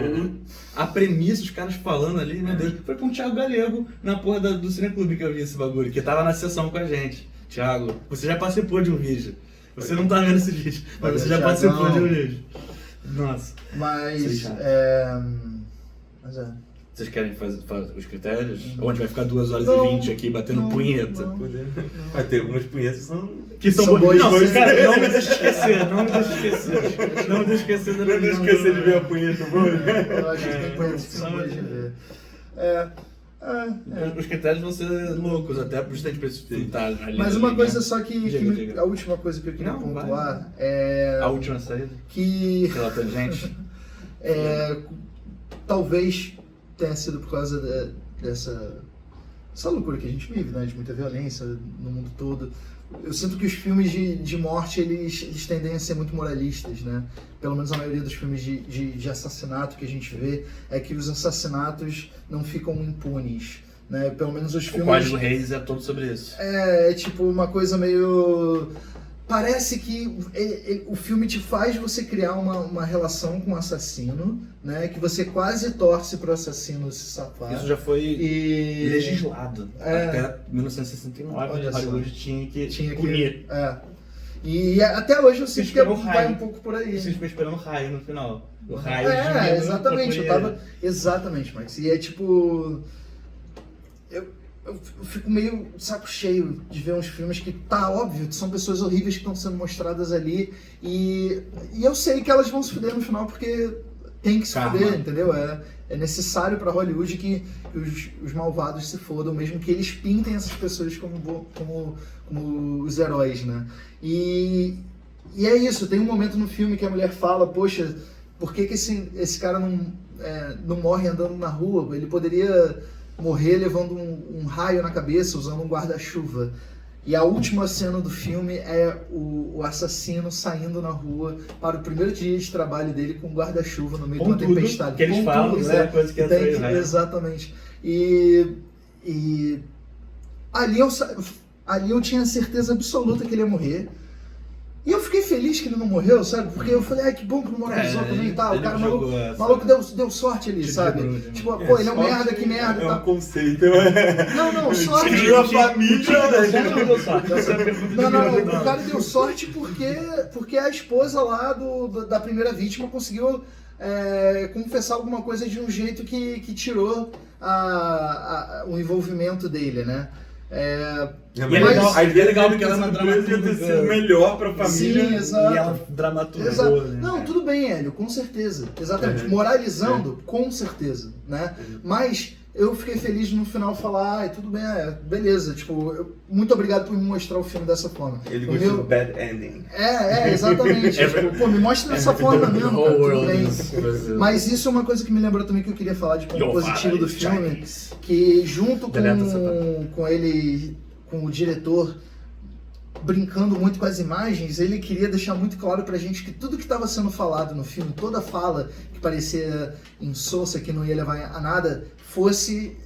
A premissa, os caras falando ali, meu Deus, foi com o Thiago Galego na porra do Cineclube que eu vi esse bagulho, que tava na sessão com a gente. Thiago, você já participou de um vídeo. Você não tá vendo esse vídeo, mas você já participou de um vídeo. Nossa. Mas Vocês querem fazer os critérios? Ou a gente vai ficar 2h20 aqui batendo punheta? Vai ter algumas punhetas que são boas. Não, cara, não me deixa esquecer. Não me deixa esquecer de ver a punheta boa. Eu acho que tem punhetas que são boas de ver. Os critérios vão ser loucos, até por isso a gente precisa ali. Mas uma coisa só que a última coisa que eu queria pontuar é... A última saída? Pela tangente? Talvez tenha sido por causa dessa loucura que a gente vive, né? De muita violência no mundo todo. Eu sinto que os filmes de morte, eles tendem a ser muito moralistas, né? Pelo menos a maioria dos filmes de assassinato que a gente vê é que os assassinatos não ficam impunes, né? Pelo menos os filmes... O Código Reis é todo sobre isso. É tipo uma coisa meio... Parece que o filme te faz você criar uma relação com o assassino, né? Que você quase torce pro assassino se safar. Isso já foi legislado. Até 1969, Hollywood tinha que punir. E até hoje eu sinto que vai um pouco por aí. Você ficou esperando o raio no final. O raio exatamente. Exatamente, Max. E é tipo... Eu fico meio saco cheio de ver uns filmes que tá óbvio, são pessoas horríveis que estão sendo mostradas ali e eu sei que elas vão se fuder no final porque tem que se Karma. foder, entendeu? É necessário pra Hollywood que os malvados se fodam, mesmo que eles pintem essas pessoas como os heróis, né? E é isso, tem um momento no filme que a mulher fala, poxa, por que esse cara não morre andando na rua? Ele poderia morrer levando um raio na cabeça, usando um guarda-chuva. E a última cena do filme é o assassino saindo na rua para o primeiro dia de trabalho dele com um guarda-chuva no meio de uma tempestade. Que eles falam, isso é a coisa que atrai, né? Exatamente. E ali eu tinha certeza absoluta que ele ia morrer. E eu fiquei feliz que ele não morreu, sabe? Porque eu falei, que bom que não moralizou também e tal. O cara maluco deu sorte ali, sabe? Tipo, pô, ele é um merda, que merda. É um tá? conceito. Não, sorte. Destruiu a família. Não, o cara deu sorte porque a esposa lá da primeira vítima conseguiu confessar alguma coisa de um jeito que tirou o envolvimento dele, né? A ideia é legal porque ela poderia ter sido melhor pra família. Sim, exato. E ela dramaturgou, né? Não, tudo bem, Hélio, com certeza. Exatamente. Moralizando, com certeza, né? Mas eu fiquei feliz no final falar, tudo bem, beleza. Tipo, muito obrigado por me mostrar o filme dessa forma. Ele gostou do bad ending. Exatamente. Tipo, pô, me mostra dessa forma mesmo, cara, tudo bem. Is... Mas isso é uma coisa que me lembrou também que eu queria falar de ponto positivo do filme, que junto com ele, com o diretor, brincando muito com as imagens, ele queria deixar muito claro pra gente que tudo que estava sendo falado no filme, toda fala que parecia insossa, que não ia levar a nada, fosse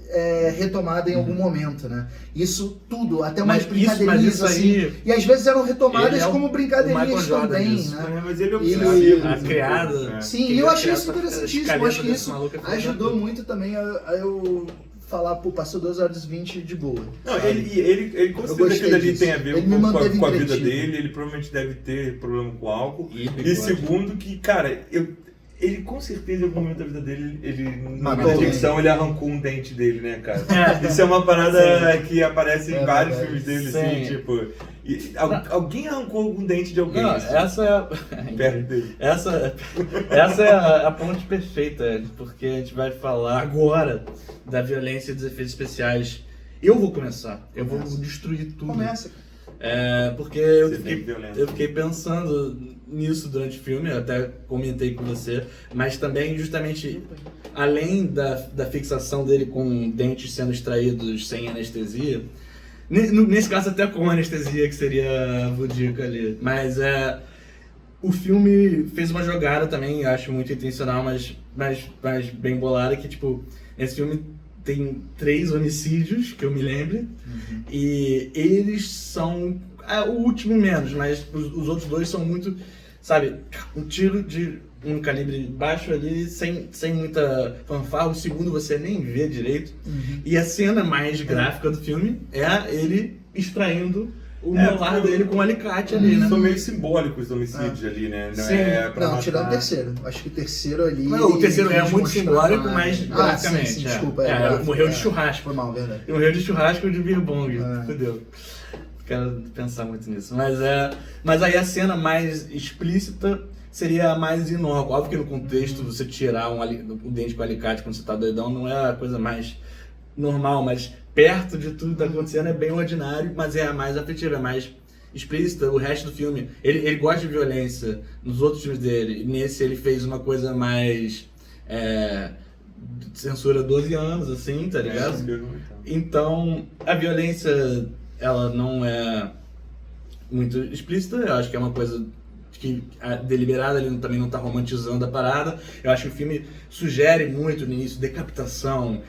retomada em algum momento, né? Isso tudo, até umas brincadeirinhas assim. E às vezes eram retomadas como brincadeirinhas também, né? Mas ele observa. A criada. Sim, e eu achei isso interessantíssimo. Eu acho que isso ajudou muito também a eu falar, pô, passou 2 horas e 20 de boa. Não, ele com certeza que ali tem a ver com a vida dele, ele provavelmente deve ter problema com álcool. E segundo que, cara, ele com certeza em algum momento da vida dele, na ficção, ele arrancou um dente dele, né, cara? Isso é uma parada que aparece em vários filmes dele, assim, tipo... alguém arrancou algum dente de alguém. Não, assim, essa perto dele. Essa é a ponte perfeita, porque a gente vai falar agora da violência e dos efeitos especiais. Eu vou começar, eu vou destruir tudo. Começa. Porque eu fiquei pensando nisso durante o filme, eu até comentei com você, mas também justamente além da fixação dele com dentes sendo extraídos sem anestesia, nesse caso até com anestesia, que seria vudica ali, mas o filme fez uma jogada também, eu acho muito intencional, mas bem bolada, que tipo, esse filme tem 3 homicídios, que eu me lembre, e eles são o último menos, mas os outros 2 são muito, sabe, um tiro de um calibre baixo ali, sem muita fanfarra, o segundo você nem vê direito, e a cena mais gráfica do filme é ele extraindo o molar dele com um alicate ali, né? São meio simbólicos os homicídios ali, né? Não, tirando o terceiro. Acho que o terceiro ali... Não, o terceiro é muito simbólico, mas graficamente. Sim, desculpa. Morreu de churrasco. Foi mal, verdade. Morreu de churrasco de beer bong. Fudeu. Quero pensar muito nisso. Mas aí a cena mais explícita seria a mais inócua. Óbvio que no contexto você tirar o dente com alicate quando você tá doidão não é a coisa mais normal, mas perto de tudo que tá acontecendo é bem ordinário, mas é a mais afetiva, é mais explícita. O resto do filme, ele gosta de violência nos outros filmes dele, e nesse ele fez uma coisa mais censura 12 anos, assim, tá ligado? Então, a violência, ela não é muito explícita, eu acho que é uma coisa que deliberada, ele também não tá romantizando a parada. Eu acho que o filme sugere muito no início decapitação,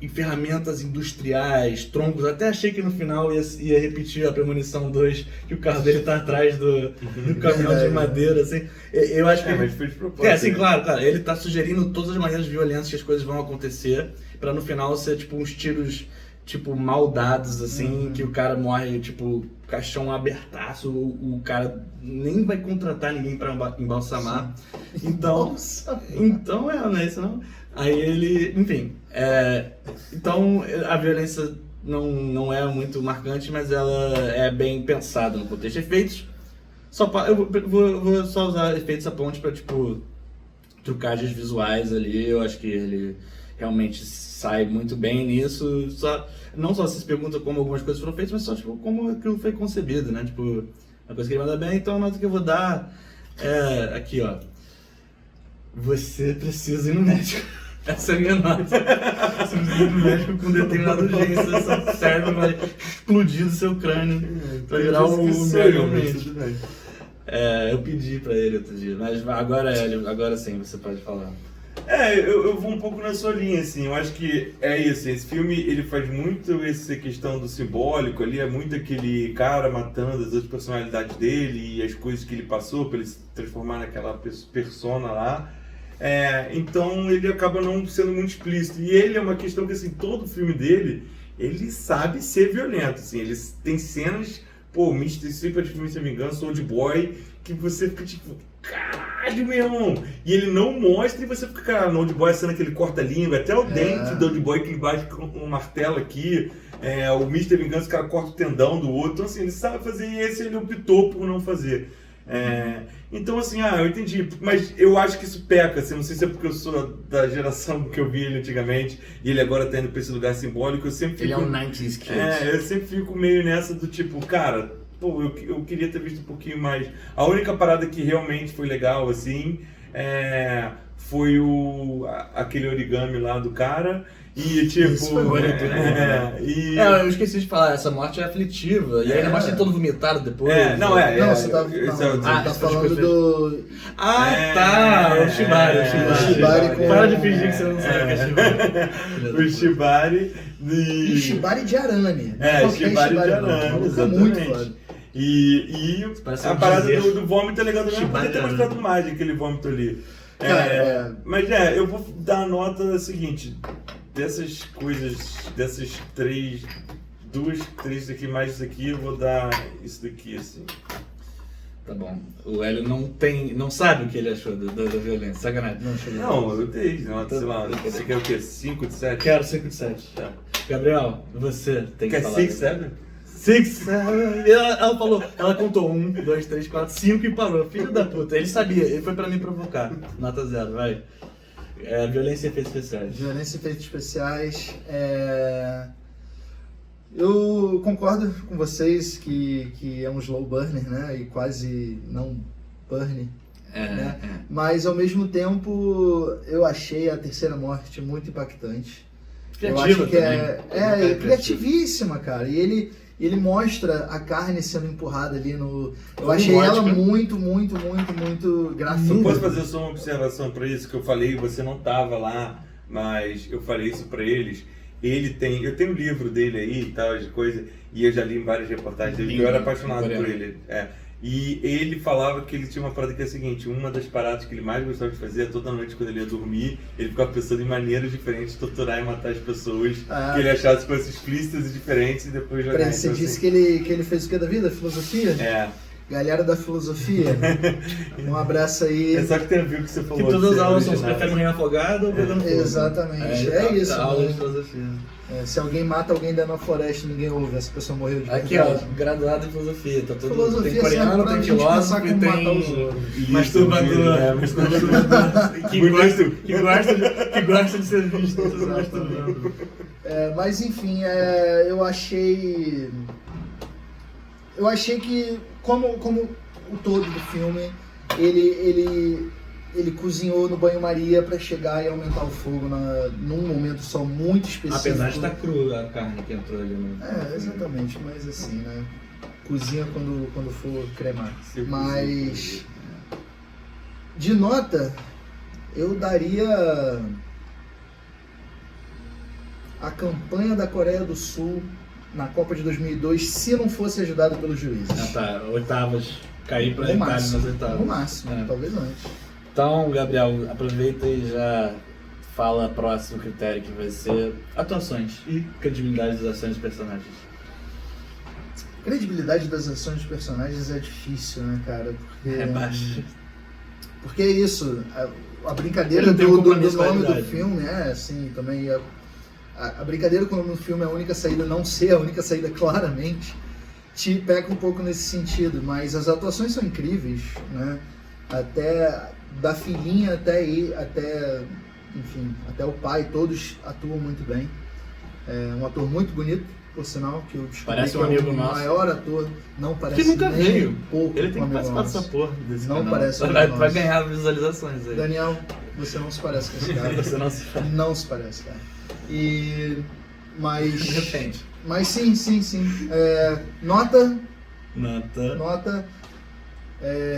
e ferramentas industriais, troncos. Até achei que no final ia repetir a Premonição 2, que o carro dele tá atrás do caminhão de madeira, assim. Eu acho que... mas foi de propósito. Sim, claro. Ele tá sugerindo todas as maneiras violentas que as coisas vão acontecer, pra no final ser tipo uns tiros tipo mal dados, assim, que o cara morre, tipo, caixão abertaço, o cara nem vai contratar ninguém pra embalsamar. Então, não é isso não. Aí ele, enfim, então a violência não é muito marcante, mas ela é bem pensada no contexto. Efeitos, eu vou só usar efeitos a ponte pra, tipo, trucagens visuais ali, eu acho que ele realmente sai muito bem nisso. Não só se pergunta como algumas coisas foram feitas, mas só tipo, como aquilo foi concebido, né? Tipo, a coisa que ele manda bem, então a nota que eu vou dar é aqui, ó. Você precisa ir no médico. Essa é a minha nota. Você precisa ir no médico com determinada urgência, seu cérebro vai explodir do seu crânio pra virar um realmente. Eu pedi pra ele outro dia, mas agora sim, você pode falar. Eu vou um pouco na sua linha, assim, eu acho que é isso, esse filme ele faz muito essa questão do simbólico ali, é muito aquele cara matando as outras personalidades dele e as coisas que ele passou pra ele se transformar naquela persona lá. Então ele acaba não sendo muito explícito, e ele é uma questão que assim, todo filme dele, ele sabe ser violento, assim, ele tem cenas, Mr. Secret of Mr. Vingança, Old Boy, que você fica tipo, caralho, meu irmão! E ele não mostra e você fica, cara, no Old Boy a cena que ele corta a língua, até o dente do Old Boy que ele bate com um martelo aqui, o Mr. Vingança, o cara corta o tendão do outro, então assim, ele sabe fazer e esse ele optou por não fazer. Então assim, eu entendi, mas eu acho que isso peca, assim, não sei se é porque eu sou da geração que eu vi ele antigamente e ele agora tá indo pra esse lugar simbólico, eu sempre fico... Ele é um 90s kid. Eu sempre fico meio nessa do tipo, cara, eu queria ter visto um pouquinho mais. A única parada que realmente foi legal, assim, foi aquele origami lá do cara. E tipo. Isso foi bonito, eu esqueci de falar, essa morte é aflitiva. E aí ele mostra todo vomitado depois. Você tá falando do. O Shibari. O Shibari com... Para de fingir que você não sabe o que é Shibari. O Shibari. E Shibari de arame. Shibari de arame. Exatamente. Muito foda. E a parada do vômito é legal também, podia ter mostrado mais aquele vômito ali. Mas eu vou dar a nota seguinte. Dessas coisas, dessas duas, três aqui, mais isso aqui, eu vou dar isso daqui, assim. Tá bom. O Hélio não sabe o que ele achou da violência, sacanagem. Não, eu dei nota, sei lá, você quer o quê? 5 de 7? Quero 5 de 7. Gabriel, você tem que falar. Quer 6, 7? 6, 7. Ela falou, ela contou 1, 2, 3, 4, 5 e parou. Filho da puta, ele sabia, ele foi pra me provocar. Nota 0, vai. Violência e efeitos especiais. Violência e efeitos especiais. Eu concordo com vocês que é um slow burner, né? E quase não burn. Né? Mas ao mesmo tempo eu achei a terceira morte muito impactante. Criativa, eu acho que é criativíssima, cara. E ele mostra a carne sendo empurrada ali no... Eu achei ótica. ela muito gráfica. Eu posso fazer só uma observação para isso que eu falei, você não tava lá, mas eu falei isso para eles. Eu tenho um livro dele aí e tal, de coisa, e eu já li em várias reportagens dele, eu era apaixonado por ele. E ele falava que ele tinha uma parada que é a seguinte, uma das paradas que ele mais gostava de fazer toda noite quando ele ia dormir, ele ficava pensando em maneiras diferentes de torturar e matar as pessoas, que ele achasse que fossem explícitas e diferentes, e depois jogar. Você disse que ele fez o que da vida? Filosofia? Galera da filosofia, um abraço aí. Só que tem a ver com o que você falou. Que todas as aulas são, você prefere morrer afogado ou pegando fogo? Exatamente, isso. Aula de filosofia. Se alguém mata alguém dentro da floresta, ninguém ouve, essa pessoa morreu de verdade. Aqui, ó, graduado em filosofia, tá todo mundo. Tem coreano, tem filósofo, tem masturbador, que gosta de ser visto. Mas enfim, eu achei que como o todo do filme, ele cozinhou no banho-maria para chegar e aumentar o fogo num momento só muito específico. Apesar de estar crua a carne que entrou ali no... exatamente, mas assim, né? Cozinha quando for cremar. Mas de nota, eu daria a campanha da Coreia do Sul na Copa de 2002, se não fosse ajudado pelos juízes. Oitavas. Cair pra Itália nas oitavas. No máximo, talvez antes. Então, Gabriel, aproveita e já fala próximo critério, que vai ser atuações e credibilidade das ações dos personagens. Credibilidade das ações dos personagens é difícil, né, cara? Baixa. Porque é isso, a brincadeira do nome do filme, assim, também... A brincadeira com o nome do filme é a única saída, não ser a única saída claramente, te peca um pouco nesse sentido, mas as atuações são incríveis, né? Até da filhinha enfim, até o pai, todos atuam muito bem. É um ator muito bonito, por sinal, que eu descobri Parece que um é amigo o nosso. maior ator, não parece Que nunca nem veio. um pouco Ele tem um que amigo participar nosso. dessa porra desse Não canal. parece um Vai amigo nosso. ganhar visualizações aí. Daniel, você não se parece com esse cara. Você não se faz. Não se parece, cara. De Mas repente. sim. Nota,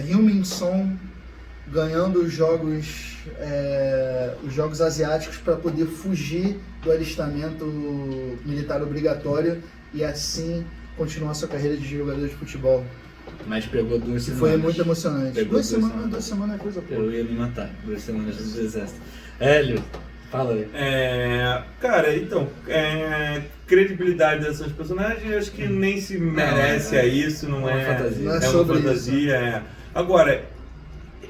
Heung-min Son ganhando os jogos asiáticos para poder fugir do alistamento militar obrigatório e assim continuar sua carreira de jogador de futebol. Mas pegou 2 Que semanas. foi muito emocionante. Pegou 2 2 semanas, semanas. 2 semanas é coisa pouca. Eu ia me matar. 2 semanas do exército. Hélio, fala aí. Cara, então, credibilidade dessas personagens, acho que nem se merece a isso, não uma é fantasia. Não é uma sobre fantasia. Agora,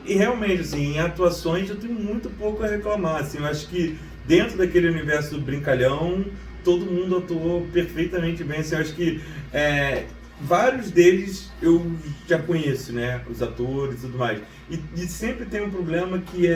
e realmente, assim, em atuações eu tenho muito pouco a reclamar, assim, eu acho que dentro daquele universo do brincalhão, todo mundo atuou perfeitamente bem, assim, eu acho que vários deles eu já conheço, né, os atores e tudo mais, e sempre tem um problema que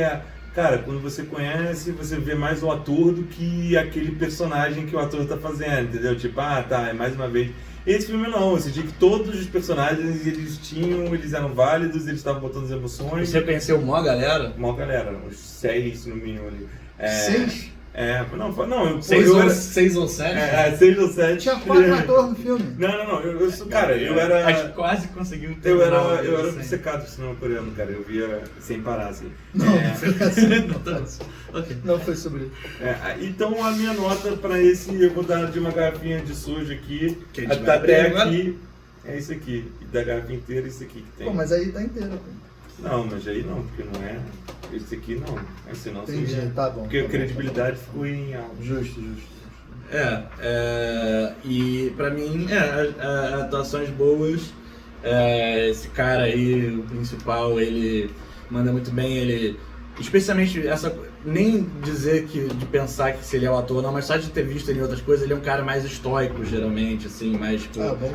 cara, quando você conhece, você vê mais o ator do que aquele personagem que o ator tá fazendo, entendeu? Tipo, é mais uma vez. Esse filme não, eu senti que todos os personagens, eles eram válidos, eles estavam botando as emoções. Você conheceu mó galera? Mó galera, uns 6 no mínimo ali. 6? Eu 6 ou 7? 6 ou 7. Tinha 4 atores no filme. Não, eu sou, cara, eu era... Acho que quase conseguiu ter. Eu era obcecado por cinema coreano, cara, eu via sem parar, assim. Não foi sobre isso. Então a minha nota pra esse, eu vou dar de uma garrafinha de soja aqui, Que a gente vai até abrir aqui, é isso aqui, e da garrafinha inteira isso aqui que tem. Pô, mas aí tá inteiro. Pô. Não, mas aí não, porque não é, esse aqui não, senão Entendi, seria, tá bom. porque tá a bom, credibilidade tá ficou em alto. bom. Justo. E pra mim, atuações boas. Esse cara aí, o principal, ele manda muito bem, ele... Especialmente nem dizer de pensar que se ele é o ator ou não, mas só de ter visto ele em outras coisas, ele é um cara mais estoico, geralmente, assim, mais tipo... bom.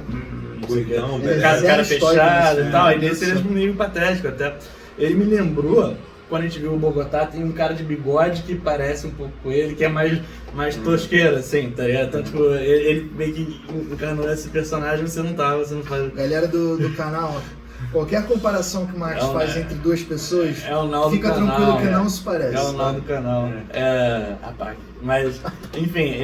Não sei o quê. Bonitão, Ele é Cara zero estoico fechado nisso, e tal, né? e desse ele é meio patético até. Ele me lembrou, quando a gente viu o Bogotá, tem um cara de bigode que parece um pouco com ele, que é mais tosqueiro, assim, tá ligado? Então, tipo, ele meio que encarnou esse personagem, você não faz... Galera do canal, qualquer comparação que o Marcos faz entre duas pessoas, É o Naldo do fica canal, tranquilo que não se parece. É o nome do canal. Rapaz. Mas, enfim,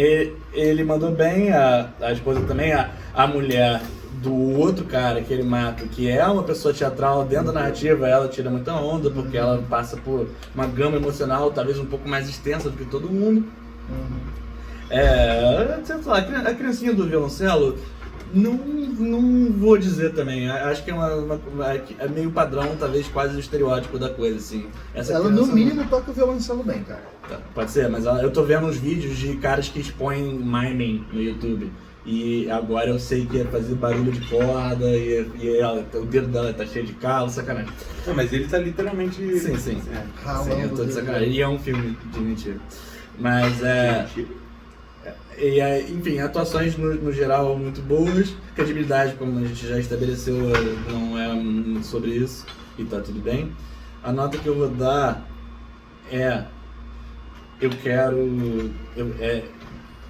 ele mandou bem, a esposa também, a mulher do outro cara que ele mata, que é uma pessoa teatral dentro da narrativa, ela tira muita onda, porque ela passa por uma gama emocional talvez um pouco mais extensa do que todo mundo. Sei lá, a criancinha do violoncelo, não vou dizer também, acho que é meio padrão, talvez quase o estereótipo da coisa, assim. Ela no mínimo toca o violoncelo bem, cara. Tá, pode ser, mas eu tô vendo uns vídeos de caras que expõem miming no YouTube. E agora eu sei que é fazer barulho de corda e o dedo dela tá cheio de calo, sacanagem. Não, mas ele tá literalmente... Sim. Sim, eu tô de sacanagem. E é um filme de mentira. Mas enfim, atuações no geral muito boas. Credibilidade, como a gente já estabeleceu, não é sobre isso. E tá tudo bem. A nota que eu vou dar eu quero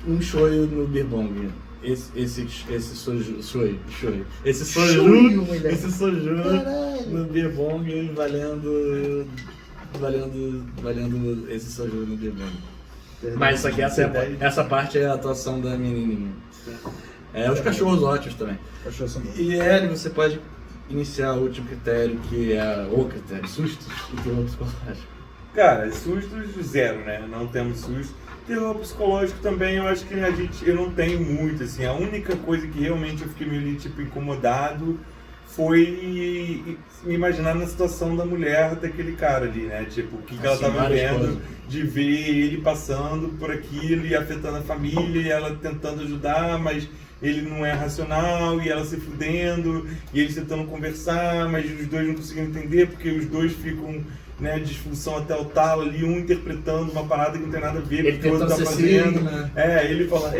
um shoyu no Beerbong. Esse soju no Beerbong valendo esse soju no Beerbong. Mas isso aqui, essa parte é a atuação da menininha. Os cachorros ótimos também. Cachorros são bons. E Hélio, você pode iniciar o último critério, que é o critério, sustos e terror psicológico. Cara, sustos zero, né? Não temos susto. Terror psicológico também, eu acho que eu não tenho muito, assim. A única coisa que realmente eu fiquei meio tipo incomodado foi me imaginar na situação da mulher daquele cara ali, né? Tipo, o que ela tava vendo, de ver ele passando por aquilo e afetando a família, e ela tentando ajudar, mas ele não é racional, e ela se fudendo, e eles tentando conversar, mas os dois não conseguiam entender, porque os dois ficam né, disfunção até o talo ali, um interpretando uma parada que não tem nada a ver Ele com o que o outro tá tentando ser fazendo. signo, né?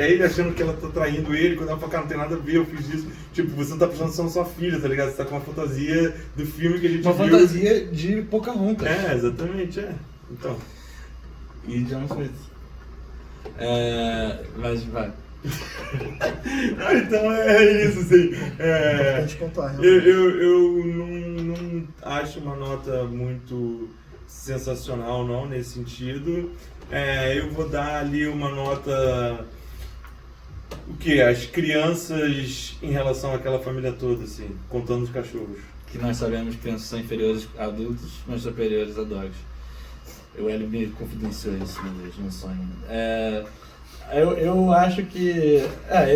Ele achando que ela tá traindo ele, quando ela fala, cara, não tem nada a ver, eu fiz isso. Tipo, você não tá prestando atenção na sua filha, tá ligado? Você tá com uma fantasia do filme que a gente Uma viu. fantasia de Pocahontas. Exatamente, Então. E John Smith. Mas vai. Então é isso, assim. Importante pontuar, realmente. Eu não acho uma nota muito sensacional, não, nesse sentido. Eu vou dar ali uma nota... O que? As crianças em relação àquela família toda, assim, contando os cachorros. Que nós sabemos que crianças são inferiores a adultos, mas superiores a dogs. O Hélio me confidenciou isso uma vez, num sonho. Eu acho que...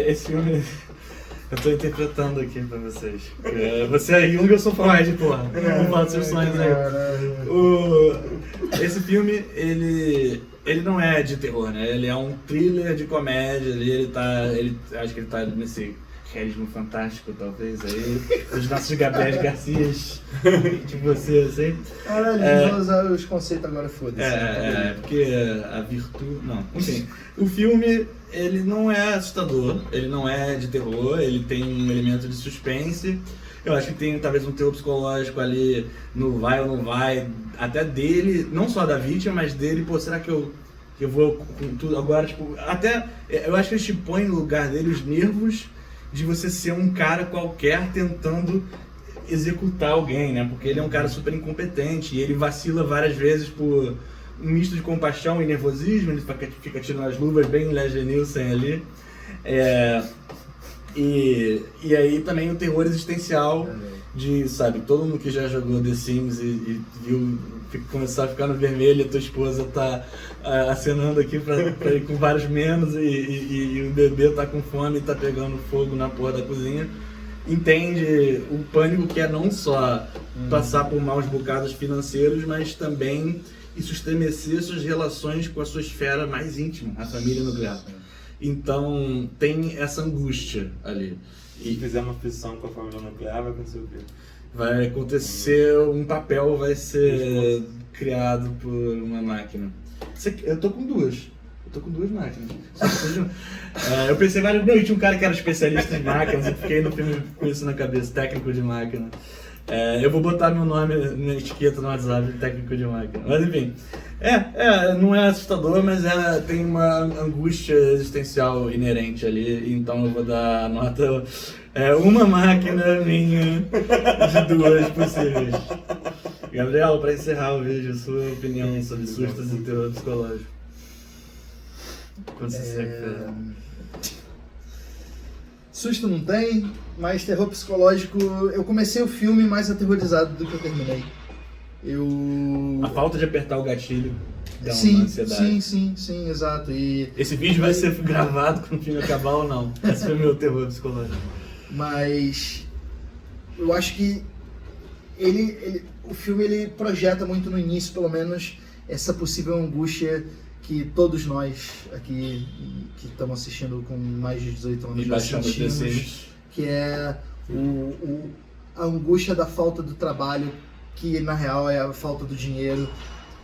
esse filme... Eu tô interpretando aqui pra vocês. Você é Jung, eu sou Freud, porra. Vamos falar dos seus sonhos aí. Esse filme, ele não é de terror, né? Ele é um thriller de comédia. Acho que ele tá nesse realismo fantástico, talvez, aí. Os nossos Gabriel Garcias, de você, assim. Caralho, vou usar os conceitos agora, foda-se. Porque a virtude... Não, enfim. O filme, ele não é assustador, ele não é de terror, ele tem um elemento de suspense. Eu acho que tem talvez um terror psicológico ali no vai ou não vai, até dele, não só da vítima, mas dele, pô, será que eu vou com tudo agora? Tipo, até, eu acho que eles te põem no lugar dele os nervos de você ser um cara qualquer tentando executar alguém, né? Porque ele é um cara super incompetente e ele vacila várias vezes por um misto de compaixão e nervosismo, ele fica tirando as luvas bem Leslie Nielsen ali. E aí também o terror existencial de, sabe, todo mundo que já jogou The Sims e viu começar a ficar no vermelho, a tua esposa tá acenando aqui pra ir com vários menos e o bebê tá com fome e tá pegando fogo na porra da cozinha. Entende o pânico que é não só passar por maus bocados financeiros, mas também isso estremecer suas relações com a sua esfera mais íntima, a família nuclear. Então tem essa angústia ali. Se fizer uma fissão com a família nuclear, vai acontecer o quê? Vai acontecer, um papel vai ser criado por uma máquina. Eu tô com duas máquinas. Eu pensei várias vezes, tinha um cara que era especialista em máquinas, eu fiquei no filme com isso na cabeça, técnico de máquina. Eu vou botar meu nome na etiqueta no WhatsApp, técnico de máquina. Mas enfim, não é assustador, mas tem uma angústia existencial inerente ali, então eu vou dar a nota uma máquina minha de duas possíveis. Gabriel, para encerrar o vídeo, sua opinião sobre sustos e terror psicológico. Quando você Susto não tem, mas terror psicológico... Eu comecei o filme mais aterrorizado do que eu terminei. A falta de apertar o gatilho dá uma ansiedade. Sim, exato. E esse vídeo vai ser gravado quando o filme acabar ou não. Esse foi o meu terror psicológico. Mas eu acho que o filme ele projeta muito no início, pelo menos, essa possível angústia que todos nós aqui que estamos assistindo com mais de 18 anos já sentimos, que é a angústia da falta do trabalho, que na real é a falta do dinheiro,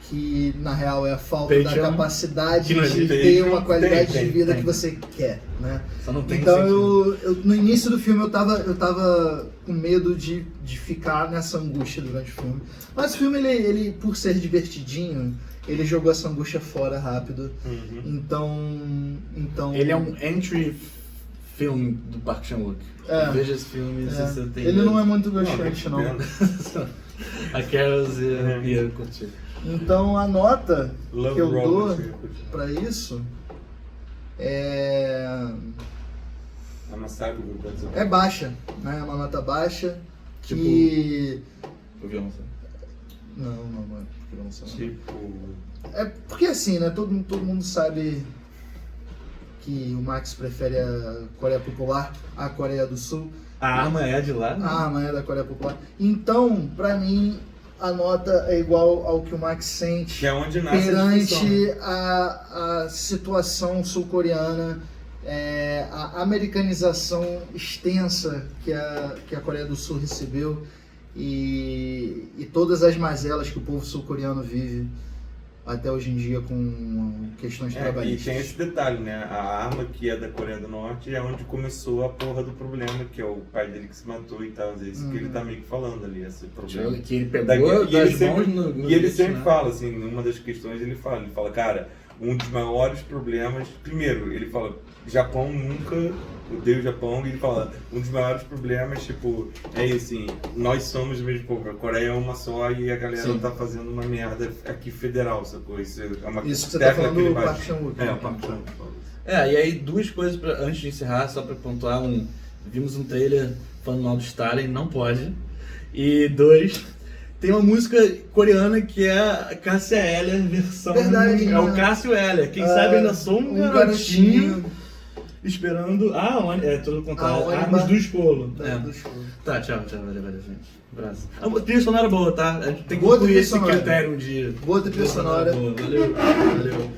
que na real é a falta da capacidade de ter uma qualidade de vida que você quer, né? Só não tem então eu no início do filme eu tava com medo de ficar nessa angústia durante o filme. Mas o filme ele por ser divertidinho, ele jogou essa angústia fora rápido. Então ele é um entry filme do Park Chan-wook. Veja esse filme se você tem... Ele não é muito gostante, não. A Carol ia curtir. Então a nota que eu dou pra isso é baixa, né? É uma nota baixa. Tipo, que... O violãoção. Não é violãoção. Tipo... É porque assim, né? Todo mundo sabe que o Max prefere a Coreia Popular à Coreia do Sul. A arma é de lá? A arma é da Coreia Popular. Então, pra mim, a nota é igual ao que o Max sente que é onde nasce perante a situação sul-coreana, a americanização extensa que a Coreia do Sul recebeu e todas as mazelas que o povo sul-coreano vive até hoje em dia com questões E trabalhistas. tem esse detalhe, né? A arma que é da Coreia do Norte é onde começou a porra do problema, que é o pai dele que se matou e tal. É isso que ele tá meio que falando ali, esse problema. Que ele pegou E ele das sempre, mãos no e ele bicho, sempre né? fala, assim, numa das questões ele fala, cara, um dos maiores problemas, primeiro, ele fala, Japão nunca odeia o Japão, e ele fala, um dos maiores problemas, tipo, é assim, nós somos o mesmo povo, a Coreia é uma só e a galera Sim. tá fazendo uma merda aqui federal, sacou? Isso é uma Isso que você tá tecla falando que ele do bate. Park Chan-wook. É, o Park Chan-wook fala isso. E aí duas coisas antes de encerrar, só pra pontuar. Vimos um trailer falando mal do Stalin, não pode. E dois, tem uma música coreana que é a Cássia Eller versão... Verdade, é o né? Cássio Eller. Quem sabe ainda sou um garotinho esperando... todo o contrário. Armas do Escolo. Do escolo. Tá, tchau, valeu, gente. Abraço. A trilha sonora boa, tá? A gente tem que Boa concluir trilha esse sonora. critério um dia. Boa trilha sonora. Boa, valeu.